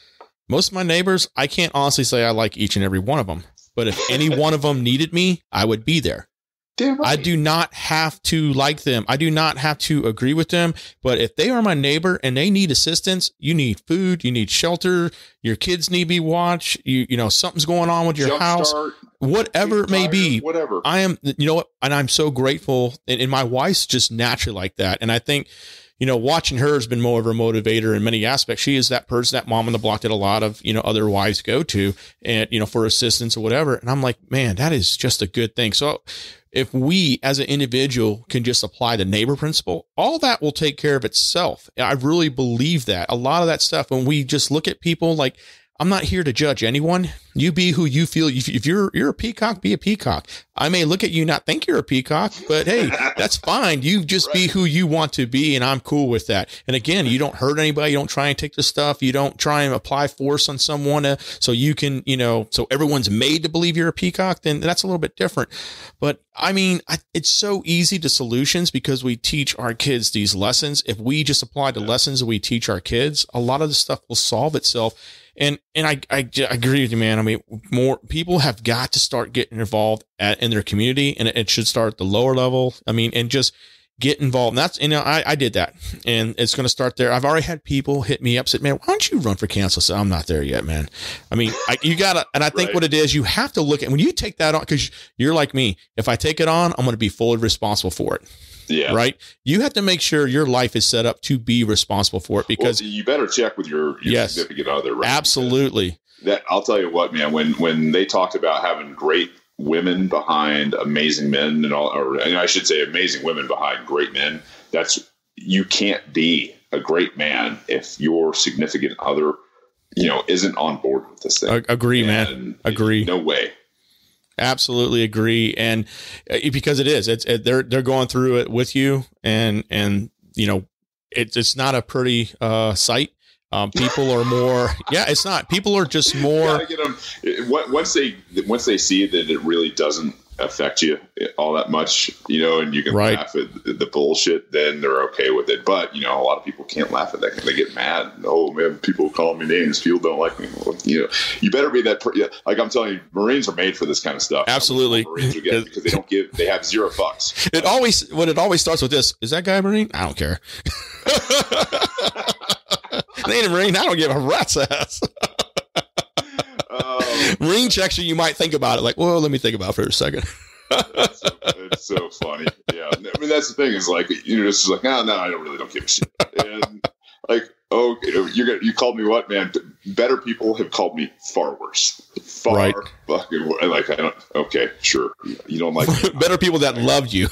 Most of my neighbors, I can't honestly say I like each and every one of them, but if any one of them needed me, I would be there. Damn right. I do not have to like them. I do not have to agree with them. But if they are my neighbor and they need assistance, you need food, you need shelter, your kids need to be watched, something's going on with your house, whatever it may be. Whatever. I am, and I'm so grateful. And my wife's just naturally like that. And I think, watching her has been more of a motivator in many aspects. She is that person, that mom on the block that a lot of, other wives go to and, for assistance or whatever. And I'm like, man, that is just a good thing. So if we as an individual can just apply the neighbor principle, all that will take care of itself. I really believe that a lot of that stuff, when we just look at people like, I'm not here to judge anyone. You be who you feel. If you're a peacock, be a peacock. I may look at you, not think you're a peacock, but hey, that's fine. You just be who you want to be. And I'm cool with that. And again, you don't hurt anybody. You don't try and take the stuff. You don't try and apply force on someone so you can, so everyone's made to believe you're a peacock. Then that's a little bit different. But I mean, it's so easy to solutions because we teach our kids these lessons. If we just apply the lessons that we teach our kids, a lot of the stuff will solve itself. And I agree with you, man. I mean, more people have got to start getting involved in their community, and it should start at the lower level. I mean, and just get involved. And that's, I did that, and it's going to start there. I've already had people hit me up, said, man, why don't you run for council? So I'm not there yet, man. I mean, you gotta, and I think what it is, you have to look at when you take that on, because you're like me. If I take it on, I'm going to be fully responsible for it. Yeah. Right. You have to make sure your life is set up to be responsible for it, because you better check with your significant other. Right? Absolutely. That I'll tell you what, man, when they talked about having great women behind amazing men and I should say amazing women behind great men, you can't be a great man if your significant other, isn't on board with this thing. Agree, man. Agree. No way. Absolutely agree. And because they're going through it with you, and it's not a pretty sight. People are more, it's not. People are just more. You gotta get them, once they see that it really doesn't affect you all that much, and you can laugh at the bullshit, then they're okay with it. But a lot of people can't laugh at that. They get mad. Oh man, people call me names. People don't like me. Well, you better be that. Like I'm telling you, Marines are made for this kind of stuff. Absolutely, Marines are good because they have zero fucks. It always starts with this: is that guy a Marine? I don't care. They ain't a Marine. I don't give a rat's ass. Marine checks you might think about it like, well, let me think about it for a second. It's so funny. Yeah. I mean, that's the thing is like, it's like, no, I really don't give a shit. And like, oh, you called me what, man? Better people have called me far worse. Far fucking worse. Like, I don't, okay, sure. You don't like better people that loved you.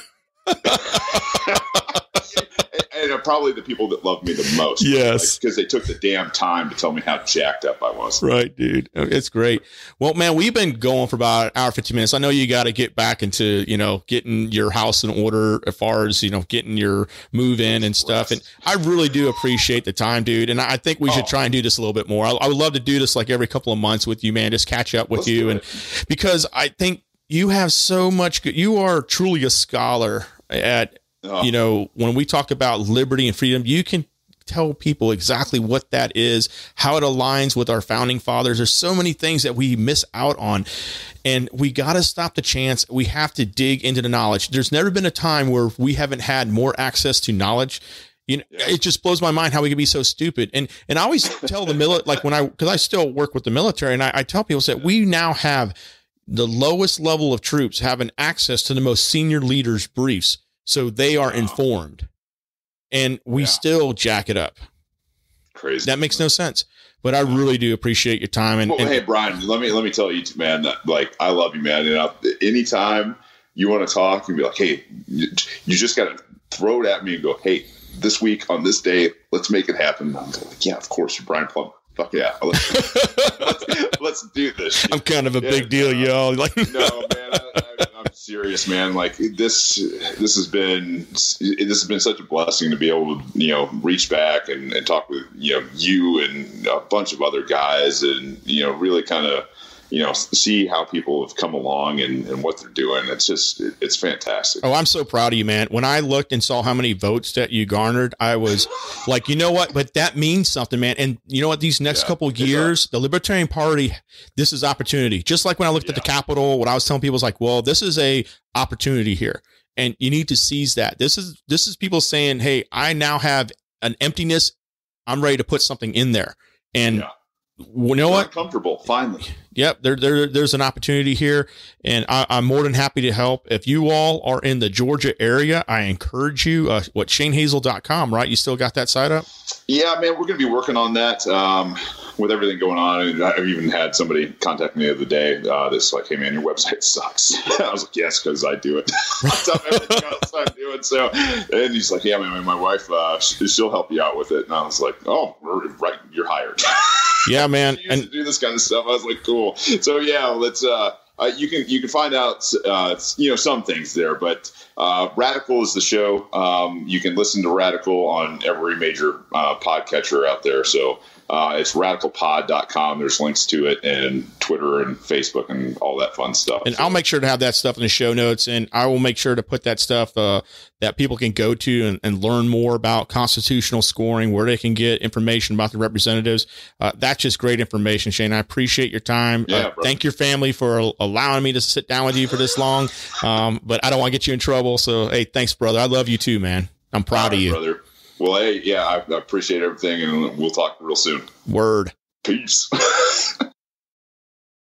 And probably the people that love me the most. Yes. Because they took the damn time to tell me how jacked up I was. Right, dude. It's great. Well, man, we've been going for about an hour, 15 minutes. I know you got to get back into, getting your house in order as far as, getting your move in and stuff. And I really do appreciate the time, dude. And I think we should try and do this a little bit more. I would love to do this like every couple of months with you, man. Just catch up with you. And because I think you have so much, you are truly a scholar at, when we talk about liberty and freedom, you can tell people exactly what that is, how it aligns with our founding fathers. There's so many things that we miss out on, and we got to stop the chance. We have to dig into the knowledge. There's never been a time where we haven't had more access to knowledge. You know, it just blows my mind how we can be so stupid. And I always tell the like because I still work with the military, and I tell people that we now have the lowest level of troops having access to the most senior leaders' briefs, so they are informed, and we still jack it up. Crazy. That makes no sense. But I really do appreciate your time. And hey, Brian, let me tell you, man, that, like, I love you, man. And anytime you want to talk, you be like, hey, you just got to throw it at me and go, hey, this week on this day, let's make it happen. I'm like, yeah, of course, you're Brian Plum. Fuck yeah. Let's do this. I'm kind of a big deal, y'all. Like, no, man, I'm serious, man. Like this has been such a blessing to be able to, reach back and talk with, you and a bunch of other guys and, really kind of, see how people have come along and what they're doing. It's fantastic. Oh, I'm so proud of you, man. When I looked and saw how many votes that you garnered, I was like, you know what? But that means something, man. And you know what? These next couple of years, the Libertarian Party, this is opportunity. Just like when I looked at the Capitol, what I was telling people was like, well, this is a opportunity here, and you need to seize that. This is people saying, hey, I now have an emptiness. I'm ready to put something in there. And you know what? Comfortable, finally. Yep, there's an opportunity here, and I'm more than happy to help. If you all are in the Georgia area, I encourage you. ShaneHazel.com, right? You still got that site up? Yeah, man, we're going to be working on that with everything going on. And I've even had somebody contact me the other day that's like, hey, man, your website sucks. I was like, yes, because I do it. I tell everything else I'm doing. So, and he's like, yeah, man, my wife, she'll help you out with it. And I was like, oh, right, you're hired. Yeah, man. And to do this kind of stuff, I was like, cool. So yeah, let's. You can find out some things there, but Radical is the show. You can listen to Radical on every major podcatcher out there. So it's radicalpod.com. There's links to it, and Twitter and Facebook and all that fun stuff. And I'll make sure to have that stuff in the show notes, and I will make sure to put that stuff that people can go to and learn more about constitutional scoring, where they can get information about the representatives. That's just great information, Shane. I appreciate your time. Thank your family for allowing me to sit down with you for this long. But I don't want to get you in trouble. So, hey, thanks, brother. I love you too, man. I'm proud of you. Brother. Well, hey, yeah, I appreciate everything, and we'll talk real soon. Word. Peace.